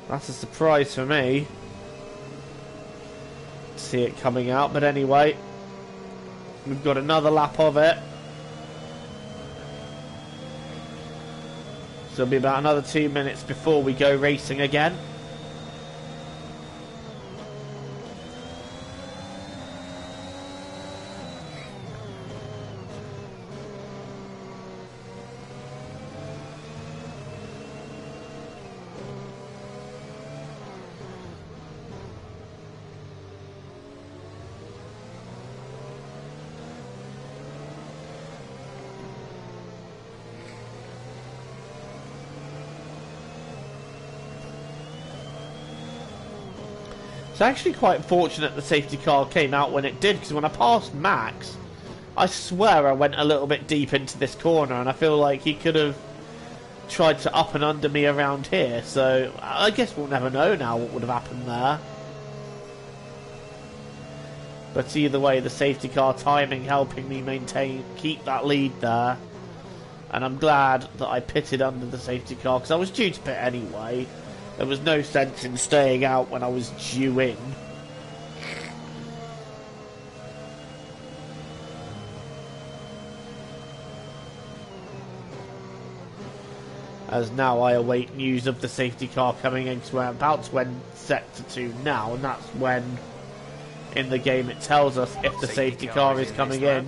That's a surprise for me to see it coming out, but anyway, we've got another lap of it. So it'll be about another 2 minutes before we go racing again. It's actually quite fortunate the safety car came out when it did, because when I passed Max, I swear I went a little bit deep into this corner, and I feel like he could have tried to up and under me around here, so I guess we'll never know now what would have happened there. But either way, the safety car timing helping me keep that lead there. And I'm glad that I pitted under the safety car, because I was due to pit anyway. There was no sense in staying out when I was due in. As now I await news of the safety car coming in, because we're about to end Sector 2 now, and that's when in the game it tells us if the safety car is coming in,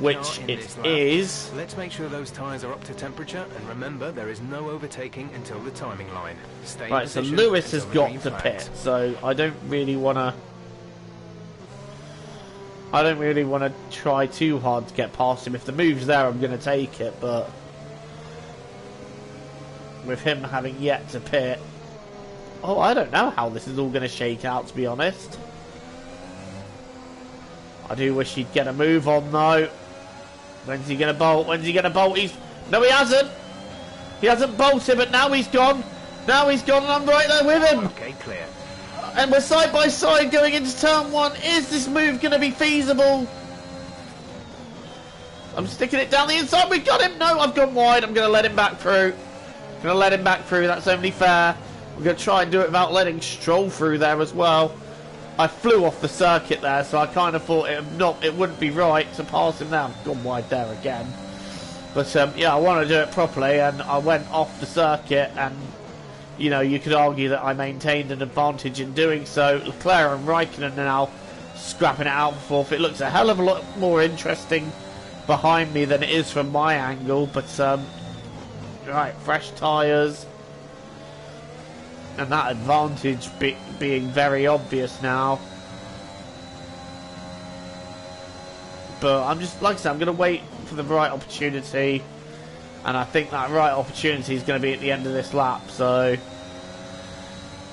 which it is. Let's make sure those tyres are up to temperature, and remember there is no overtaking until the timing line. Stay right, so Lewis has got to pit, so I don't really want to try too hard to get past him. If the move's there, I'm going to take it, but with him having yet to pit, oh, I don't know how this is all going to shake out, to be honest. I do wish he'd get a move on, though. When's he going to bolt? When's he going to bolt? No, he hasn't. He hasn't bolted, but now he's gone. Now he's gone, and I'm right there with him. Okay, clear. And we're side by side going into turn 1. Is this move going to be feasible? I'm sticking it down the inside. We've got him. No, I've gone wide. I'm going to let him back through. I'm going to let him back through. That's only fair. I'm going to try and do it without letting Stroll through there as well. I flew off the circuit there, so I kind of thought it wouldn't be right to pass him now. I've gone wide there again. But yeah, I want to do it properly, and I went off the circuit, and you know, you could argue that I maintained an advantage in doing so. Leclerc and Raikkonen are now scrapping it out for fourth. It looks a hell of a lot more interesting behind me than it is from my angle, but right, fresh tyres. And that advantage being very obvious now. But I'm just, like I said, I'm going to wait for the right opportunity. And I think that right opportunity is going to be at the end of this lap. So,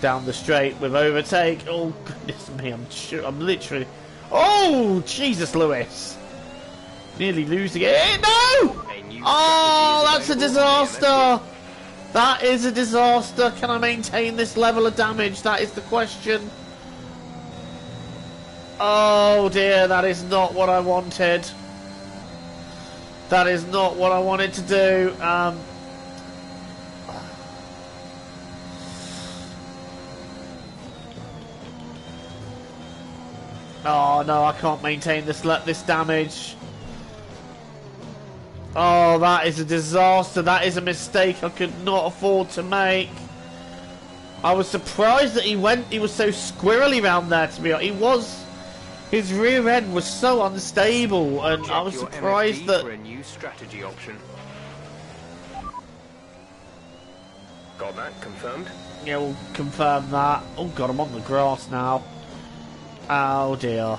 down the straight with overtake. Oh, goodness me, I'm literally... Oh, Jesus, Lewis. Nearly losing it. No! Oh, that's a disaster. That is a disaster. Can I maintain this level of damage? That is the question. Oh dear, that is not what I wanted. That is not what I wanted to do. Oh no, I can't maintain this damage. Oh, that is a disaster. That is a mistake I could not afford to make. I was surprised that he was so squirrely round there, to be honest. His rear end was so unstable, and I was surprised that... for a new strategy option. Got that confirmed? Yeah, we'll confirm that. Oh god, I'm on the grass now. Oh dear.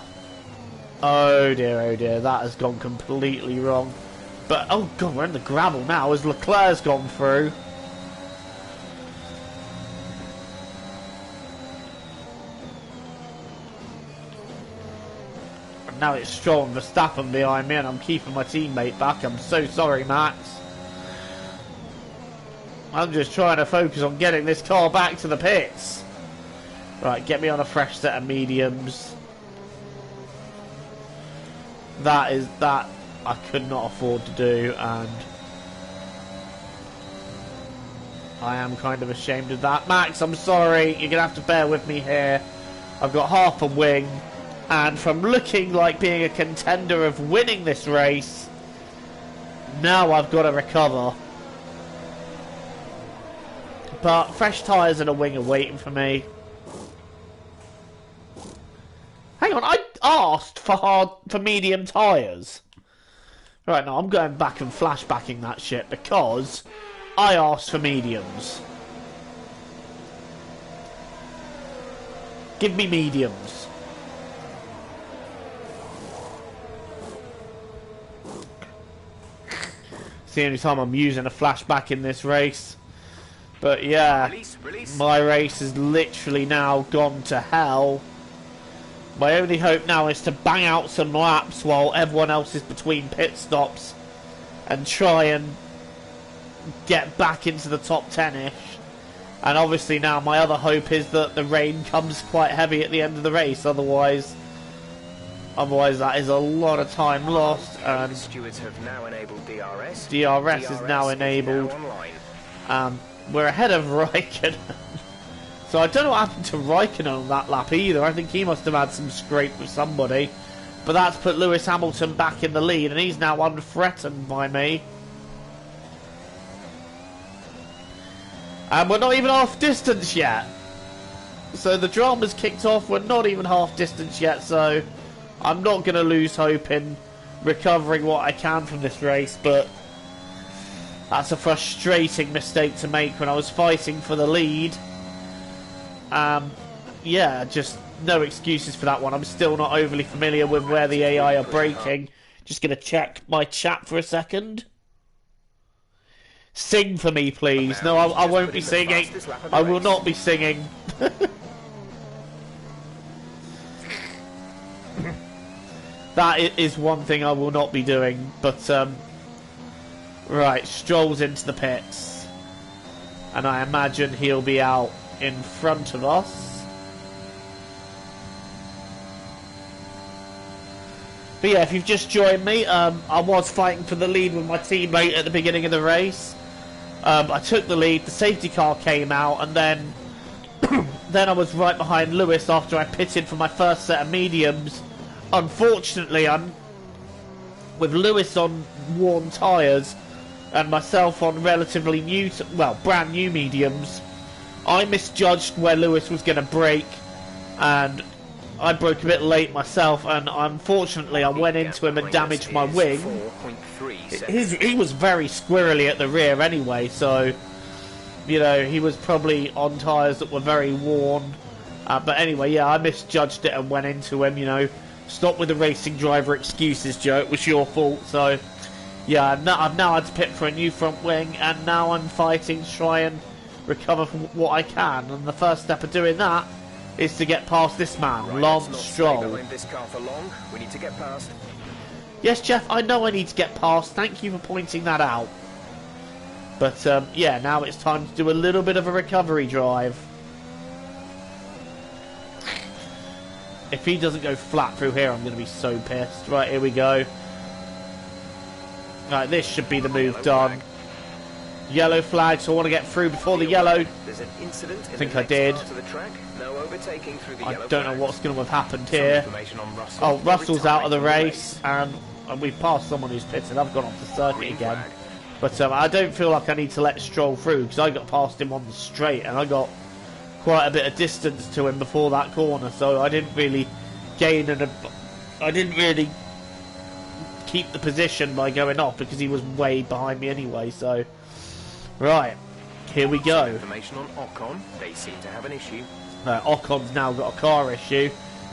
Oh dear, oh dear. That has gone completely wrong. But, oh god, we're in the gravel now as Leclerc's gone through. And now it's Stroll and Verstappen behind me and I'm keeping my teammate back. I'm so sorry, Max. I'm just trying to focus on getting this car back to the pits. Right, get me on a fresh set of mediums. That I could not afford to do, and I am kind of ashamed of that. Max, I'm sorry, you're gonna have to bear with me here. I've got half a wing, and from looking like being a contender of winning this race, now I've got to recover. But fresh tyres and a wing are waiting for me. Hang on, I asked for medium tyres. Right, now I'm going back and flashbacking that shit because I asked for mediums. Give me mediums. It's the only time I'm using a flashback in this race. But yeah, my race has literally now gone to hell. My only hope now is to bang out some laps while everyone else is between pit stops and try and get back into the top 10-ish. And obviously now my other hope is that the rain comes quite heavy at the end of the race, otherwise that is a lot of time lost. And stewards have now enabled DRS. DRS is now enabled. We're ahead of Raikkonen. So I don't know what happened to Raikkonen on that lap either. I think he must have had some scrape with somebody. But that's put Lewis Hamilton back in the lead, and he's now unthreatened by me. And we're not even half distance yet. So the drama's kicked off. We're not even half distance yet, so I'm not going to lose hope in recovering what I can from this race, but that's a frustrating mistake to make when I was fighting for the lead. Yeah, just no excuses for that one. I'm still not overly familiar with where the AI are braking. Just going to check my chat for a second. Sing for me, please. No, I won't be singing. I will not be singing. That is one thing I will not be doing. But, right, Stroll's into the pits. And I imagine he'll be out in front of us. But yeah, if you've just joined me, I was fighting for the lead with my teammate at the beginning of the race. I took the lead, the safety car came out, and then then I was right behind Lewis after I pitted for my first set of mediums. Unfortunately, I'm with Lewis on worn tyres and myself on relatively new, brand new mediums. I misjudged where Lewis was going to brake, and I broke a bit late myself, and unfortunately I went into him and damaged my wing. He was very squirrely at the rear anyway, so, you know, he was probably on tyres that were very worn. But anyway, yeah, I misjudged it and went into him, you know. Stop with the racing driver excuses, Joe. It was your fault, so... Yeah, I've now had to pit for a new front wing, and now I'm fighting to try and recover from what I can. And the first step of doing that is to get past this man, Lance Stroll. This car for long. We need to get past. Yes, Jeff, I know I need to get past. Thank you for pointing that out. But, yeah, now it's time to do a little bit of a recovery drive. If he doesn't go flat through here, I'm going to be so pissed. Right, here we go. Right, this should be the move done. Yellow flag, so I want to get through before the yellow. There's an incident I think I did. I don't know what's going to have happened here. Oh, Russell's out of the race, and we've passed someone who's pitted. I've gone off the circuit again. But I don't feel like I need to let Stroll through, because I got past him on the straight, and I got quite a bit of distance to him before that corner, so I didn't really gain I didn't really keep the position by going off, because he was way behind me anyway, so... Right, here we go. Information on Ocon. They seem to have an issue. Ocon's now got a car issue,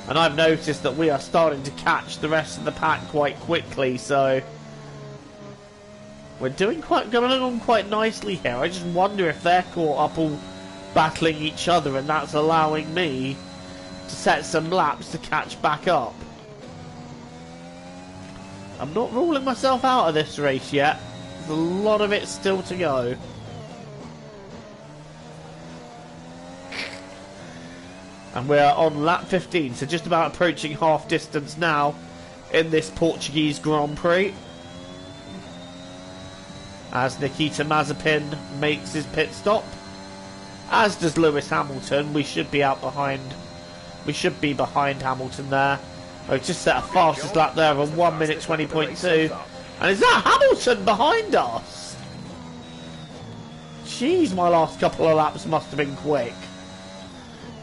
and I've noticed that we are starting to catch the rest of the pack quite quickly, so... We're going on quite nicely here. I just wonder if they're caught up all battling each other, and that's allowing me to set some laps to catch back up. I'm not ruling myself out of this race yet. There's a lot of it still to go. And we're on lap 15, so just about approaching half distance now in this Portuguese Grand Prix. As Nikita Mazepin makes his pit stop. As does Lewis Hamilton. We should be out behind. We should be behind Hamilton there. I've just set a fastest lap there of 1 minute 20.2. And is that Hamilton behind us? Jeez, my last couple of laps must have been quick.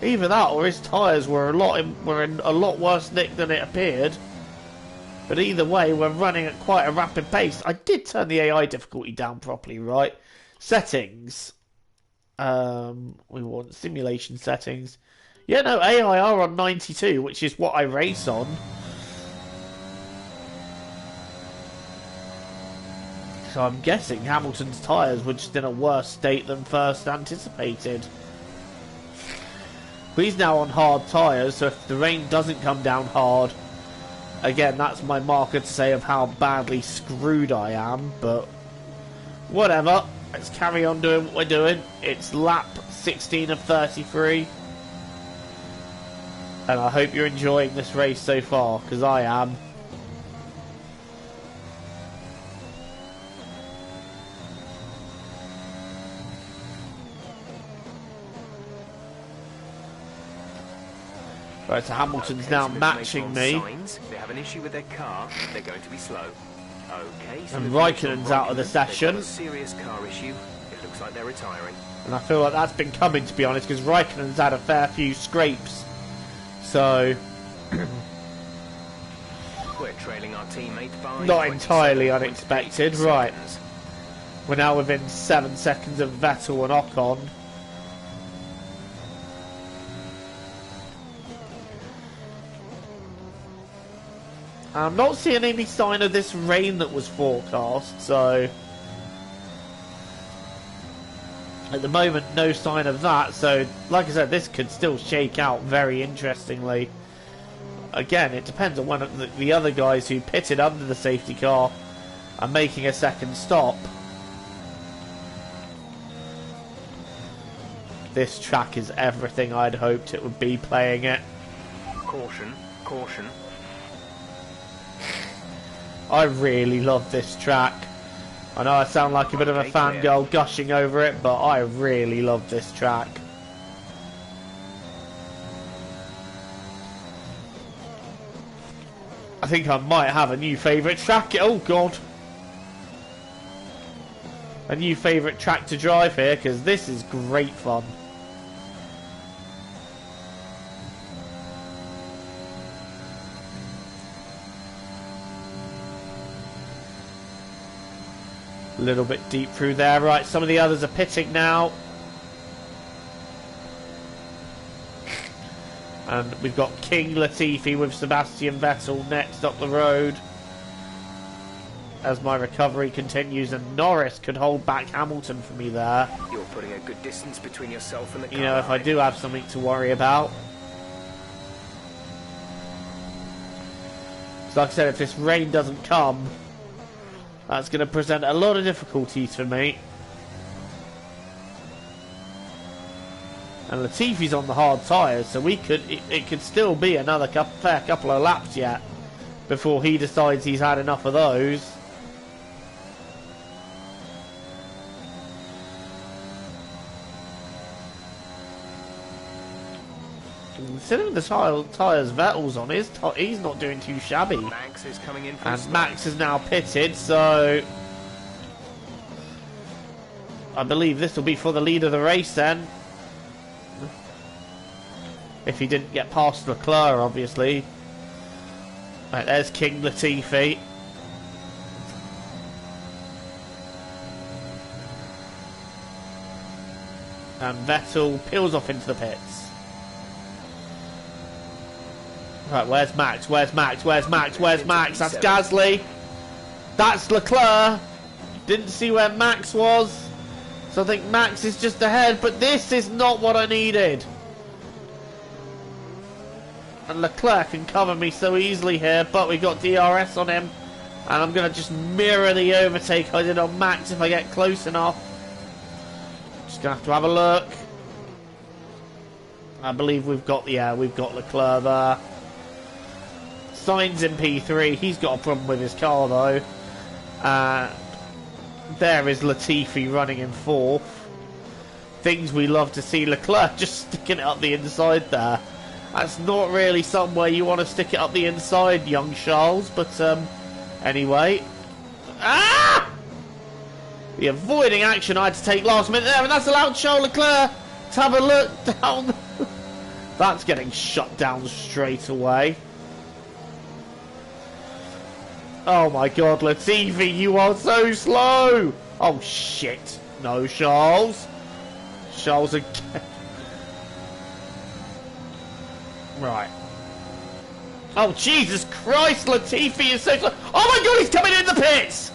Either that or his tyres were in a lot worse nick than it appeared. But either way, we're running at quite a rapid pace. I did turn the AI difficulty down properly, right? Settings. We want simulation settings. Yeah, no, AI are on 92, which is what I race on. So I'm guessing Hamilton's tyres were just in a worse state than first anticipated. But he's now on hard tyres, so if the rain doesn't come down hard, again, that's my marker to say of how badly screwed I am, but whatever. Let's carry on doing what we're doing. It's lap 16 of 33. And I hope you're enjoying this race so far, because I am. Right, so Hamilton's now matching me. They have an issue with their car. They're going to be slow. Okay. So and Raikkonen's out of the session. A serious car issue. It looks like they're retiring. And I feel like that's been coming, to be honest, because Raikkonen's had a fair few scrapes. So we're trailing our teammate by not entirely unexpected. Right. We're now within 7 seconds of Vettel and Ocon. I'm not seeing any sign of this rain that was forecast, so at the moment no sign of that, so like I said, this could still shake out very interestingly. Again, it depends on when the other guys who pitted under the safety car are making a second stop. This track is everything I'd hoped it would be playing it. Caution, caution. I really love this track. I know I sound like a bit of a fangirl gushing over it, but I really love this track. I think I might have a new favourite track. Oh god. A new favourite track to drive here, because this is great fun. A little bit deep through there. Right, some of the others are pitting now. And we've got King Latifi with Sebastian Vettel next up the road. As my recovery continues, and Norris could hold back Hamilton for me there. You're putting a good distance between yourself and the car. You know, if I do have something to worry about. So like I said, if this rain doesn't come, that's going to present a lot of difficulties for me. And Latifi's on the hard tyres, so it could still be another fair couple of laps yet before he decides he's had enough of those. Considering the tyres Vettel's on, he's not doing too shabby. Max is coming in from And Max is now pitted, so I believe this will be for the lead of the race then. If he didn't get past Leclerc, obviously. Right, there's King Latifi. And Vettel peels off into the pits. Right, where's Max? Where's Max? Where's Max? Where's Max? That's Gasly. That's Leclerc. Didn't see where Max was. So I think Max is just ahead, but this is not what I needed. And Leclerc can cover me so easily here, but we got DRS on him. And I'm going to just mirror the overtake I did on Max if I get close enough. Just going to have a look. I believe we've got Leclerc there. Sainz in P3. He's got a problem with his car though. There is Latifi running in 4th. Things we love to see. Leclerc just sticking it up the inside there. That's not really somewhere you want to stick it up the inside, young Charles. But anyway. Ah! The avoiding action I had to take last minute there, and that's allowed Charles Leclerc to have a look down. That's getting shut down straight away. Oh my god, Latifi, you are so slow! Oh shit. No, Charles. Charles again. Right. Oh Jesus Christ, Latifi is so slow. Oh my god, he's coming in the pits!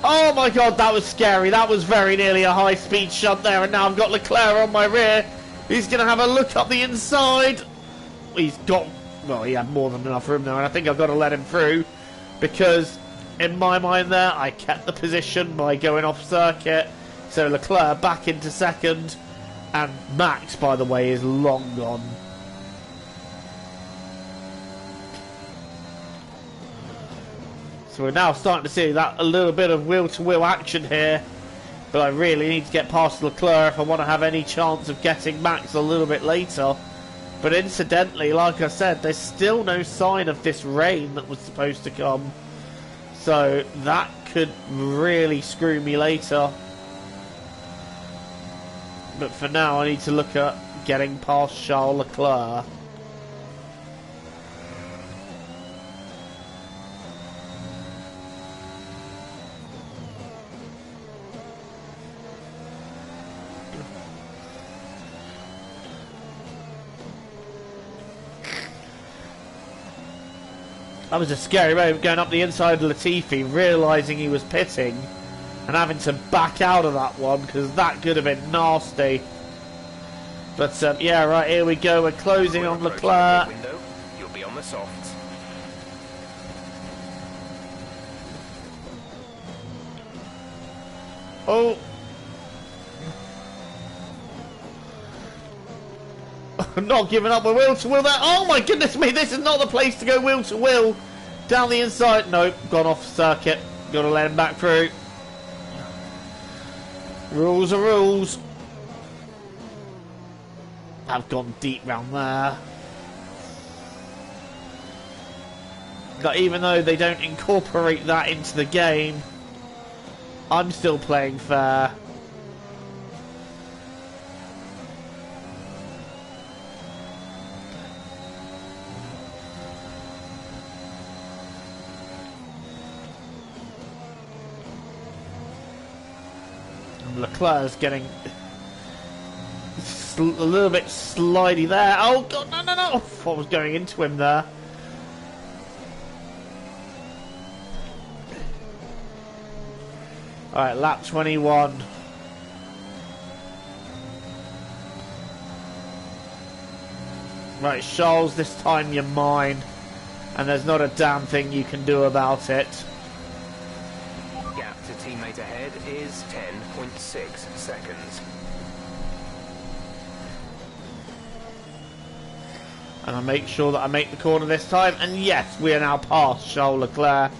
Oh my god, that was scary. That was very nearly a high-speed shunt there, and now I've got Leclerc on my rear. He's going to have a look up the inside. He's got... Well, he had more than enough room there, and I think I've got to let him through. Because, in my mind there, I kept the position by going off circuit. So Leclerc back into 2nd. And Max, by the way, is long gone. So we're now starting to see that a little bit of wheel-to-wheel action here. But I really need to get past Leclerc if I want to have any chance of getting Max a little bit later. But incidentally, like I said, there's still no sign of this rain that was supposed to come. So that could really screw me later. But for now, I need to look at getting past Charles Leclerc. That was a scary moment going up the inside of Latifi, realising he was pitting and having to back out of that one because that could have been nasty. But yeah, right, here we go. We're closing on Leclerc. You'll be on the softs. Oh. I'm not giving up a wheel to wheel there. Oh my goodness me, this is not the place to go wheel to wheel. Down the inside. Nope, gone off circuit. Got to let him back through. Rules are rules. I've gone deep round there. But even though they don't incorporate that into the game, I'm still playing fair. Leclerc's getting a little bit slidey there. Oh god, no, no, no! I was going into him there. Alright, lap 21. Right, Charles, this time you're mine. And there's not a damn thing you can do about it. Gap to teammate ahead is 10.6 seconds. And I make sure that I make the corner this time. And yes, we are now past Charles Leclerc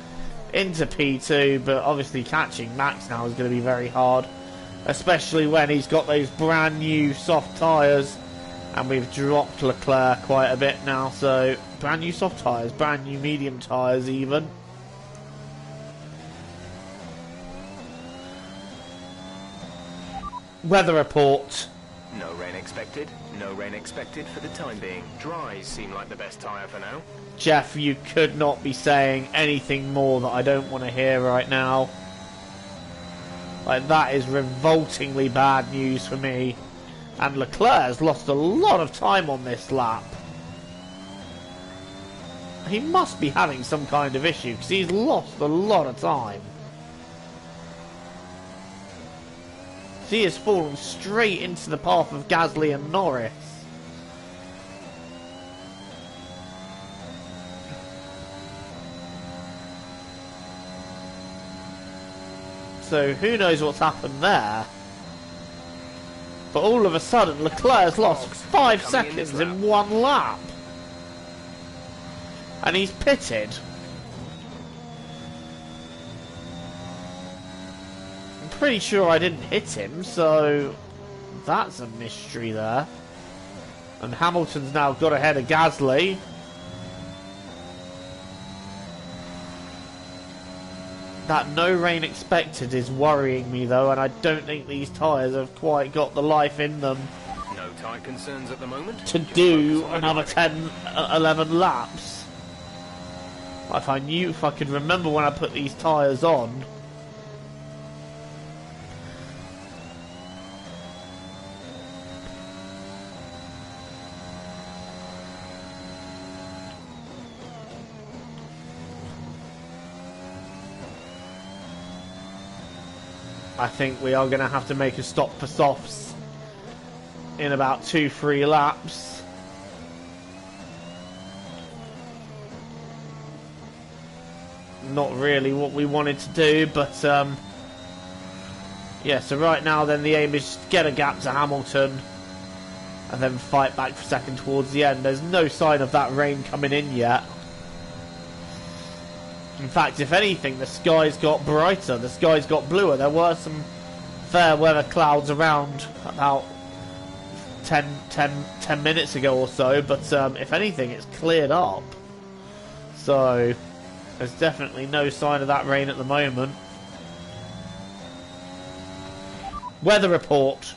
into P2. But obviously catching Max now is going to be very hard. Especially when he's got those brand new soft tyres And we've dropped Leclerc quite a bit now, so brand new soft tyres, brand new medium tyres even. Weather report. No rain expected. No rain expected for the time being. Dries seem like the best tyre for now. Jeff, you could not be saying anything more that I don't want to hear right now. Like, that is revoltingly bad news for me. And Leclerc has lost a lot of time on this lap. He must be having some kind of issue, because he's lost a lot of time. He has fallen straight into the path of Gasly and Norris. So who knows what's happened there. But all of a sudden, Leclerc's lost 5 seconds in one lap. And he's pitted. I'm pretty sure I didn't hit him, so that's a mystery there. And Hamilton's now got ahead of Gasly. That no rain expected is worrying me though, and I don't think these tyres have quite got the life in them. No tyre concerns at the moment. To do another 10, 11 laps. If I could remember when I put these tyres on. I think we are going to have to make a stop for softs in about 2-3 laps. Not really what we wanted to do, but yeah, so right now then the aim is to get a gap to Hamilton and then fight back for second towards the end. There's no sign of that rain coming in yet. In fact, if anything, the skies got brighter, the skies got bluer. There were some fair weather clouds around about 10 minutes ago or so, but if anything, it's cleared up. So there's definitely no sign of that rain at the moment. Weather report.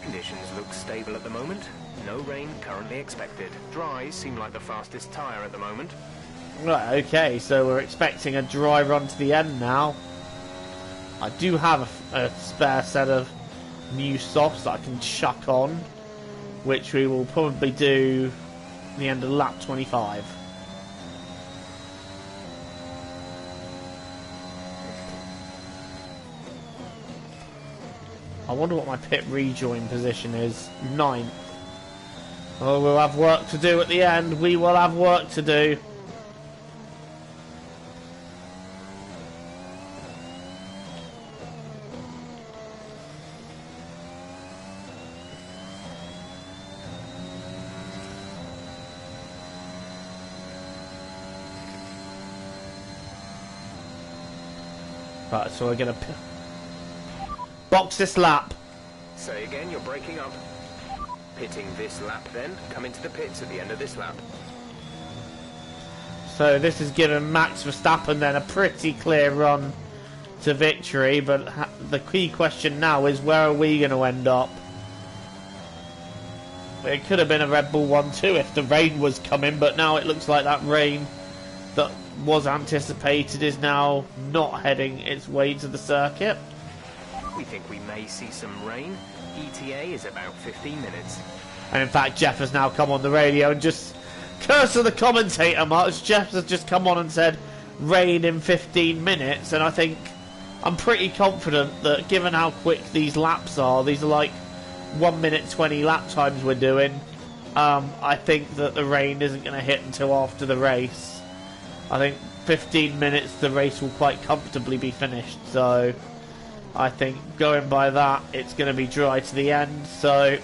Conditions look stable at the moment. No rain currently expected. Dries seem like the fastest tyre at the moment. Right, okay, so we're expecting a dry run to the end now. I do have a spare set of new softs that I can chuck on, which we will probably do at the end of lap 25. I wonder what my pit rejoin position is. 9th. Oh, we'll have work to do at the end. We will have work to do. Right, so we're going to box this lap. Say again, you're breaking up. Pitting this lap then. Come into the pits at the end of this lap. So this has given Max Verstappen then a pretty clear run to victory, but the key question now is where are we going to end up? It could have been a Red Bull 1-2 if the rain was coming, but now it looks like that rain that was anticipated is now not heading its way to the circuit. We think we may see some rain. ETA is about 15 minutes. And in fact, Jeff has now come on the radio and just curse of the commentator much. Jeff has just come on and said rain in 15 minutes, and I think I'm pretty confident that given how quick these laps are, these are like 1 minute 20 lap times we're doing, I think that the rain isn't going to hit until after the race. I think 15 minutes the race will quite comfortably be finished, so I think going by that it's going to be dry to the end. So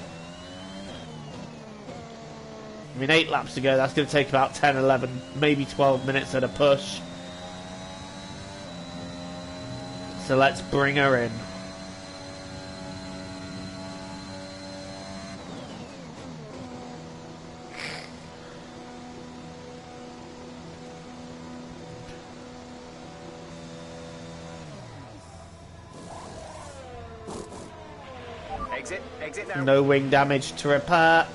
I mean, 8 laps to go, that's going to take about 10, 11, maybe 12 minutes at a push. So let's bring her in. Exit now. No wing damage to repair.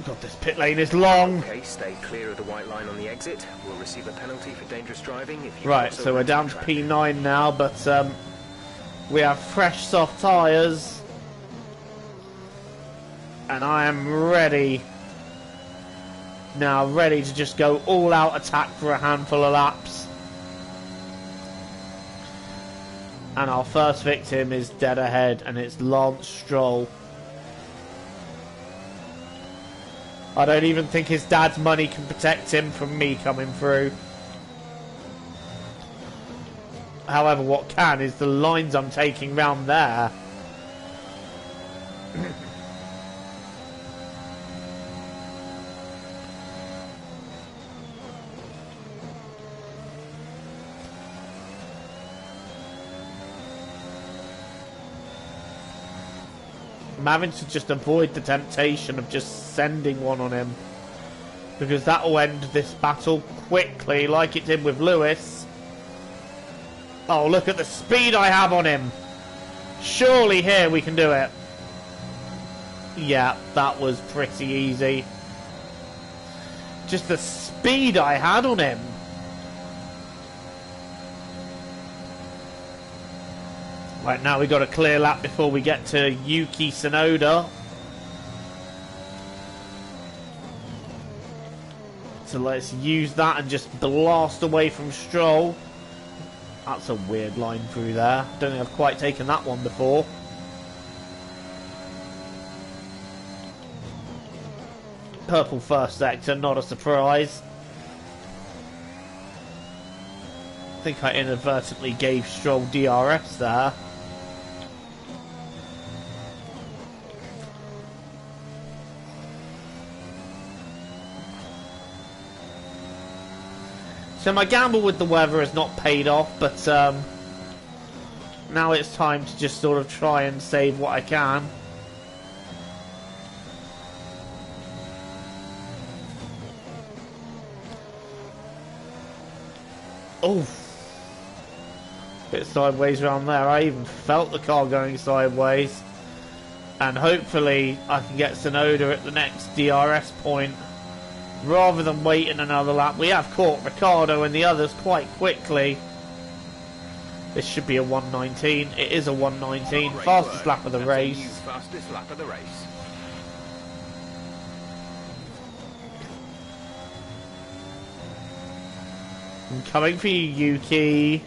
God, this pit lane is long. Okay, stay clear of the white line on the exit. We'll receive a penalty for dangerous driving if you Right, so we're down to P9 now, but we have fresh soft tyres. And I am ready. Now ready to just go all out attack for a handful of laps. And our first victim is dead ahead, and it's Lance Stroll. I don't even think his dad's money can protect him from me coming through. However, what can is the lines I'm taking round there. I'm having to just avoid the temptation of just sending one on him, because that will end this battle quickly like it did with Lewis. Oh, look at the speed I have on him. Surely here we can do it. Yeah, that was pretty easy. Just the speed I had on him. Right, now we've got a clear lap before we get to Yuki Tsunoda. So let's use that and just blast away from Stroll. That's a weird line through there. Don't think I've quite taken that one before. Purple first sector, not a surprise. I think I inadvertently gave Stroll DRS there. So my gamble with the weather has not paid off, but now it's time to just sort of try and save what I can. Oh, bit sideways around there. I even felt the car going sideways, and hopefully I can get Tsunoda at the next DRS point rather than waiting another lap. We have caught Ricciardo and the others quite quickly. This should be a 1:19. It is a 1:19. Fastest lap of the race. Fastest lap of the race. I'm coming for you, Yuki.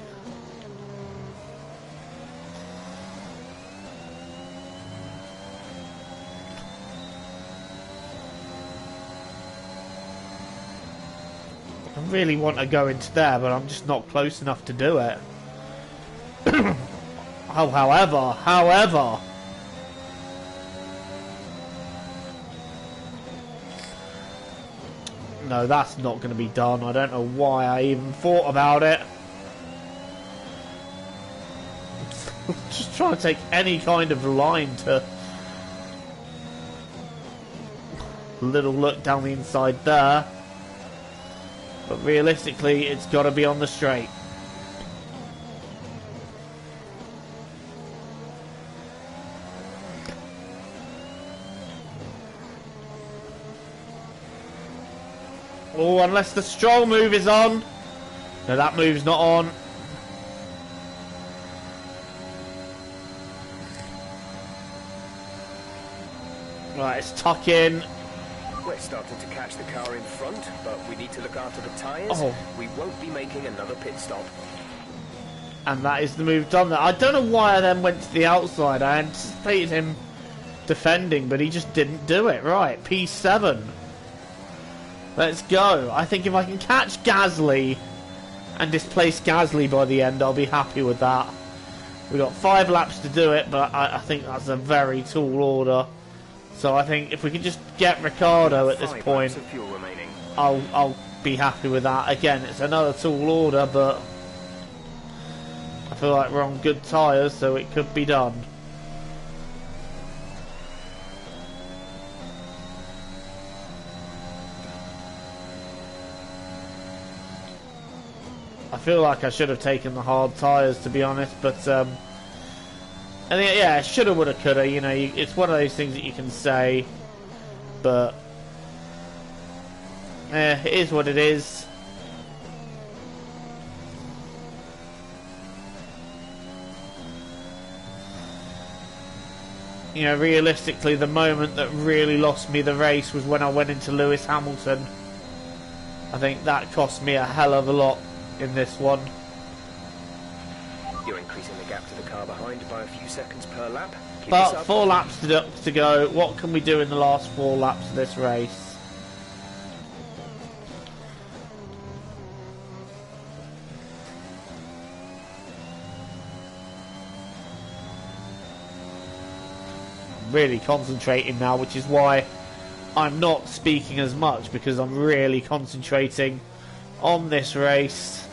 I really want to go into there, but I'm just not close enough to do it. Oh, however. No, that's not going to be done. I don't know why I even thought about it. Just trying to take any kind of line to... Little look down the inside there. But realistically, it's got to be on the straight. Oh, unless the Stroll move is on. No, that move's not on. Right, it's tuck in. We're starting to catch the car in front, but we need to look after the tyres. Oh. We won't be making another pit stop. And that is the move done there. I don't know why I then went to the outside. I anticipated him defending, but he just didn't do it. Right, P7. Let's go. I think if I can catch Gasly and displace Gasly by the end, I'll be happy with that. We've got 5 laps to do it, but I think that's a very tall order. So I think if we can just get Ricciardo at this point, I'll be happy with that. Again, it's another tall order, but I feel like we're on good tyres, so it could be done. I feel like I should have taken the hard tyres, to be honest, but I think, yeah, shoulda, woulda, coulda. You know, it's one of those things that you can say, but it is what it is. You know, realistically, the moment that really lost me the race was when I went into Lewis Hamilton. I think that cost me a hell of a lot in this one. You're increasing the gap to the car behind by a few seconds per lap. But 4 laps to go. What can we do in the last 4 laps of this race? Really concentrating now, which is why I'm not speaking as much, because I'm really concentrating on this race.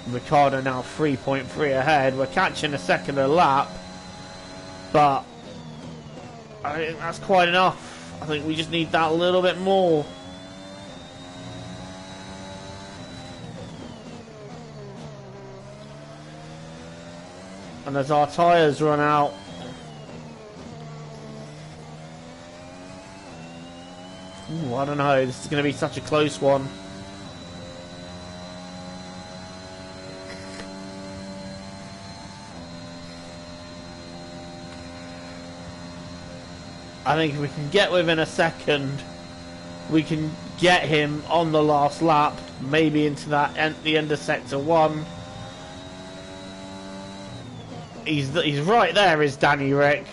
Ricciardo now 3.3 ahead. We're catching a second a lap, but I think that's quite enough. I think we just need that a little bit more. And as our tyres run out, ooh, I don't know, this is going to be such a close one. I think if we can get within a second, we can get him on the last lap, maybe into the end of sector 1. He's right there, is Danny Rick.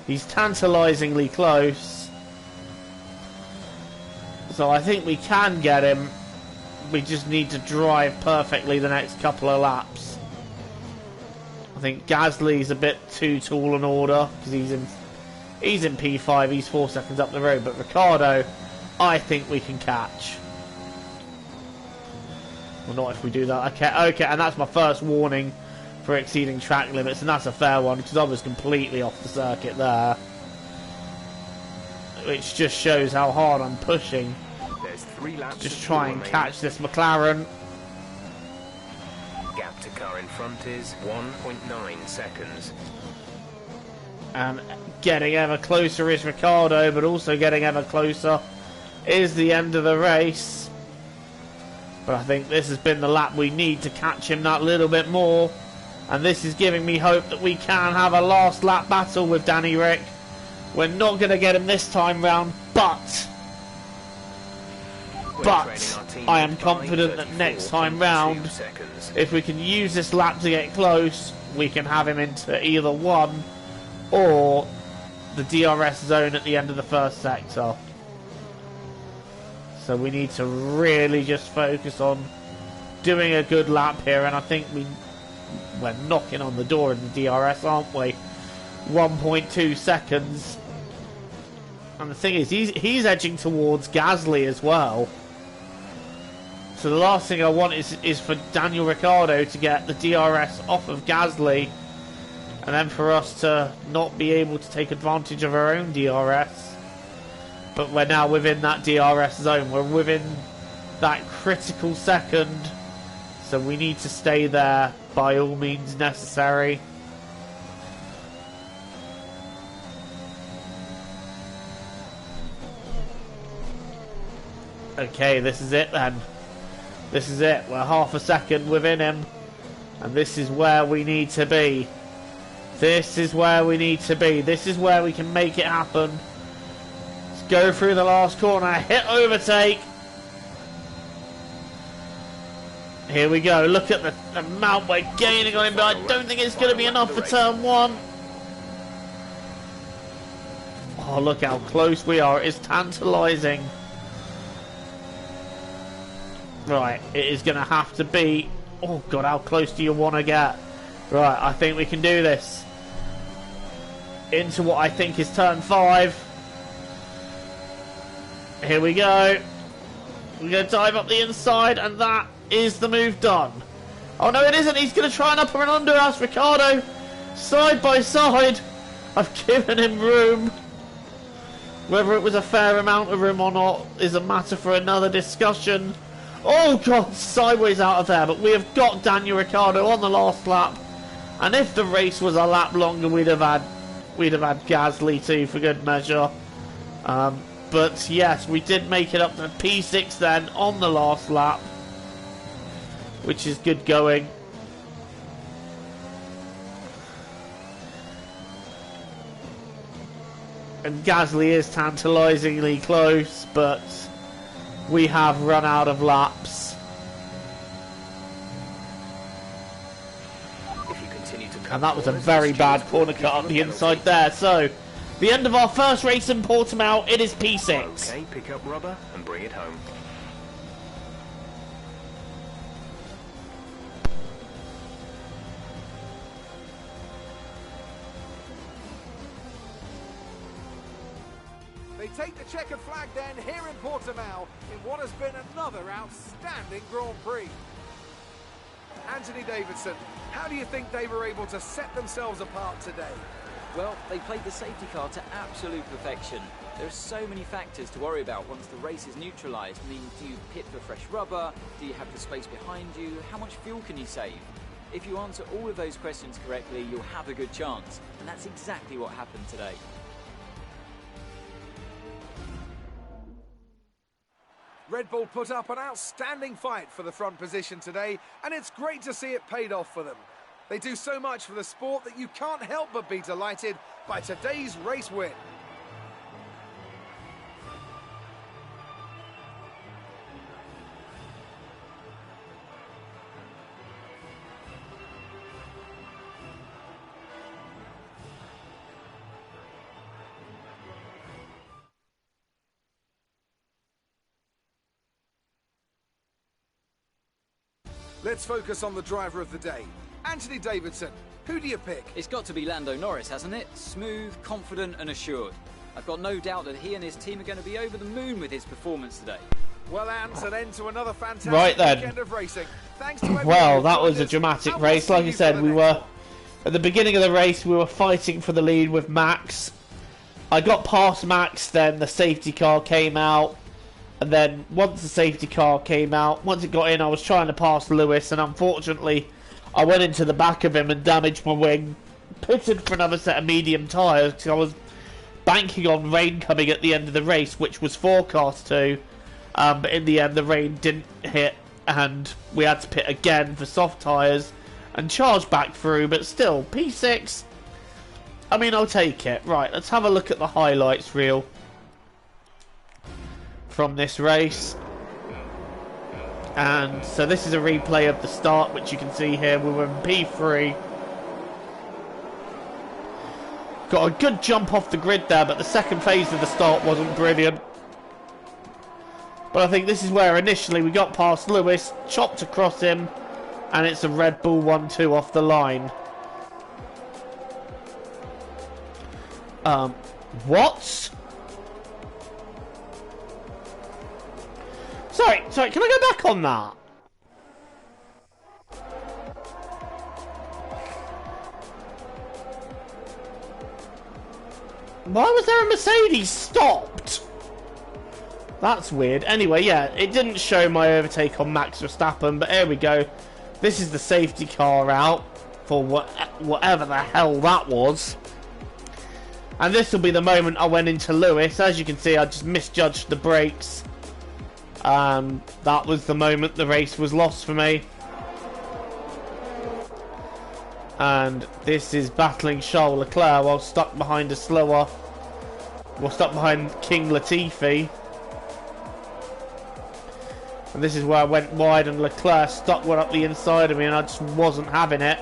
He's tantalisingly close. So I think we can get him. We just need to drive perfectly the next couple of laps. I think Gasly's a bit too tall an order, because he's in P5, he's 4 seconds up the road, but Ricciardo, I think we can catch. Well, not if we do that. Okay, and that's my first warning for exceeding track limits, and that's a fair one, because I was completely off the circuit there. Which just shows how hard I'm pushing. There's 3 laps to just try and catch this McLaren. Gap to car in front is 1.9 seconds. And getting ever closer is Ricciardo, but also getting ever closer is the end of the race. But I think this has been the lap we need to catch him that little bit more. And this is giving me hope that we can have a last lap battle with Danny Rick. We're not going to get him this time round, but I am confident that next time round, if we can use this lap to get close, we can have him into either 1 or the DRS zone at the end of the first sector. So we need to really just focus on doing a good lap here, and I think we're knocking on the door of the DRS, aren't we? 1.2 seconds. And the thing is, he's edging towards Gasly as well. So the last thing I want is for Daniel Ricciardo to get the DRS off of Gasly, and then for us to not be able to take advantage of our own DRS. But we're now within that DRS zone. We're within that critical second. So we need to stay there by all means necessary. Okay, this is it then. This is it. We're half a second within him. And this is where we need to be. This is where we need to be. This is where we can make it happen. Let's go through the last corner. Hit overtake. Here we go. Look at the amount we're gaining on him, but I don't think it's going to be enough for turn 1. Oh, look how close we are. It's tantalising. Right, it is going to have to be... Oh, God, how close do you want to get? Right, I think we can do this. Into what I think is turn 5. Here we go. We're going to dive up the inside, and that is the move done. Oh no, it isn't. He's going to try and upper and under us, Ricciardo. Side by side. I've given him room. Whether it was a fair amount of room or not is a matter for another discussion. Oh god, sideways out of there. But we have got Daniel Ricciardo on the last lap. And if the race was a lap longer, we'd have had Gasly too, for good measure. But yes, we did make it up to P6 then on the last lap, which is good going. And Gasly is tantalisingly close, but we have run out of laps. And that was a very bad corner cut up the inside there. So, the end of our first race in Portimao, it is P6. Okay, pick up rubber and bring it home. They take the checkered flag then here in Portimao in what has been another outstanding Grand Prix. Anthony Davidson, how do you think they were able to set themselves apart today? Well, they played the safety car to absolute perfection. There are so many factors to worry about once the race is neutralised. I mean, do you pit for fresh rubber? Do you have the space behind you? How much fuel can you save? If you answer all of those questions correctly, you'll have a good chance. And that's exactly what happened today. Red Bull put up an outstanding fight for the front position today, and it's great to see it paid off for them. They do so much for the sport that you can't help but be delighted by today's race win. Let's focus on the driver of the day. Anthony Davidson, who do you pick? It's got to be Lando Norris, hasn't it? Smooth, confident and assured. I've got no doubt that he and his team are going to be over the moon with his performance today. Well, Ant, an end to another fantastic weekend of racing. Thanks to everyone. Well, that was a dramatic race. Like I said, we were at the beginning of the race, we were fighting for the lead with Max. I got past Max, then the safety car came out. And then once the safety car came out, once it got in, I was trying to pass Lewis, and unfortunately I went into the back of him and damaged my wing. Pitted for another set of medium tyres because I was banking on rain coming at the end of the race, which was forecast to. But in the end, the rain didn't hit, and we had to pit again for soft tyres and charge back through. But still, P6, I mean, I'll take it. Right, let's have a look at the highlights reel from this race. And so this is a replay of the start, which you can see here. We were in P3. Got a good jump off the grid there, but the second phase of the start wasn't brilliant. But I think this is where initially we got past Lewis, chopped across him, and it's a Red Bull 1-2 off the line. What? Sorry, can I go back on that? Why was there a Mercedes stopped? That's weird. Anyway, yeah, it didn't show my overtake on Max Verstappen, but here we go. This is the safety car out for whatever the hell that was. And this will be the moment I went into Lewis. As you can see, I just misjudged the brakes. That was the moment the race was lost for me. And this is battling Charles Leclerc while stuck behind a slower, well, stuck behind King Latifi. And this is where I went wide and Leclerc stuck one up the inside of me, and I just wasn't having it.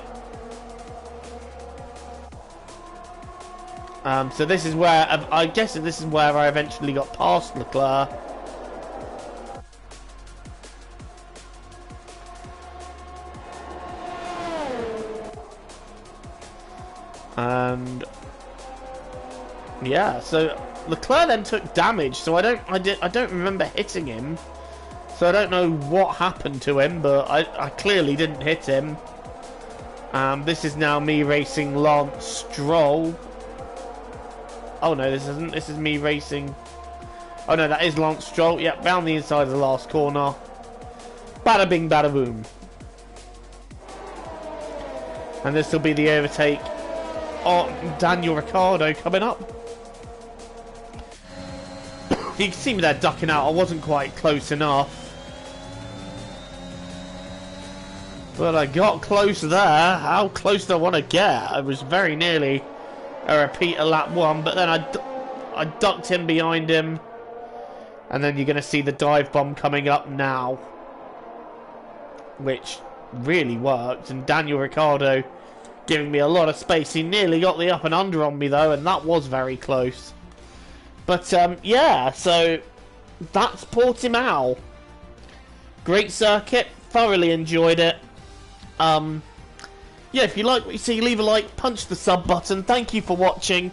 So this is where I guess this is where I eventually got past Leclerc. And yeah, so Leclerc then took damage, so I don't remember hitting him. So I don't know what happened to him, but I clearly didn't hit him. This is now me racing Lance Stroll. Oh no, this isn't. This is me racing... Oh no, that is Lance Stroll. Yep, round the inside of the last corner. Bada bing, bada boom. And this will be the overtake on Daniel Ricciardo coming up. You can see me there ducking out. I wasn't quite close enough. But I got close there. How close do I want to get? I was very nearly a repeat of lap 1, but then I ducked in behind him. And then you're going to see the dive bomb coming up now, which really worked. And Daniel Ricciardo giving me a lot of space. He nearly got the up and under on me though, and that was very close. But yeah, so that's Portimao. Great circuit, thoroughly enjoyed it. Yeah, if you like what you see, leave a like, punch the sub button. Thank you for watching,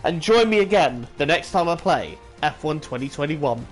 and join me again the next time I play F1 2021.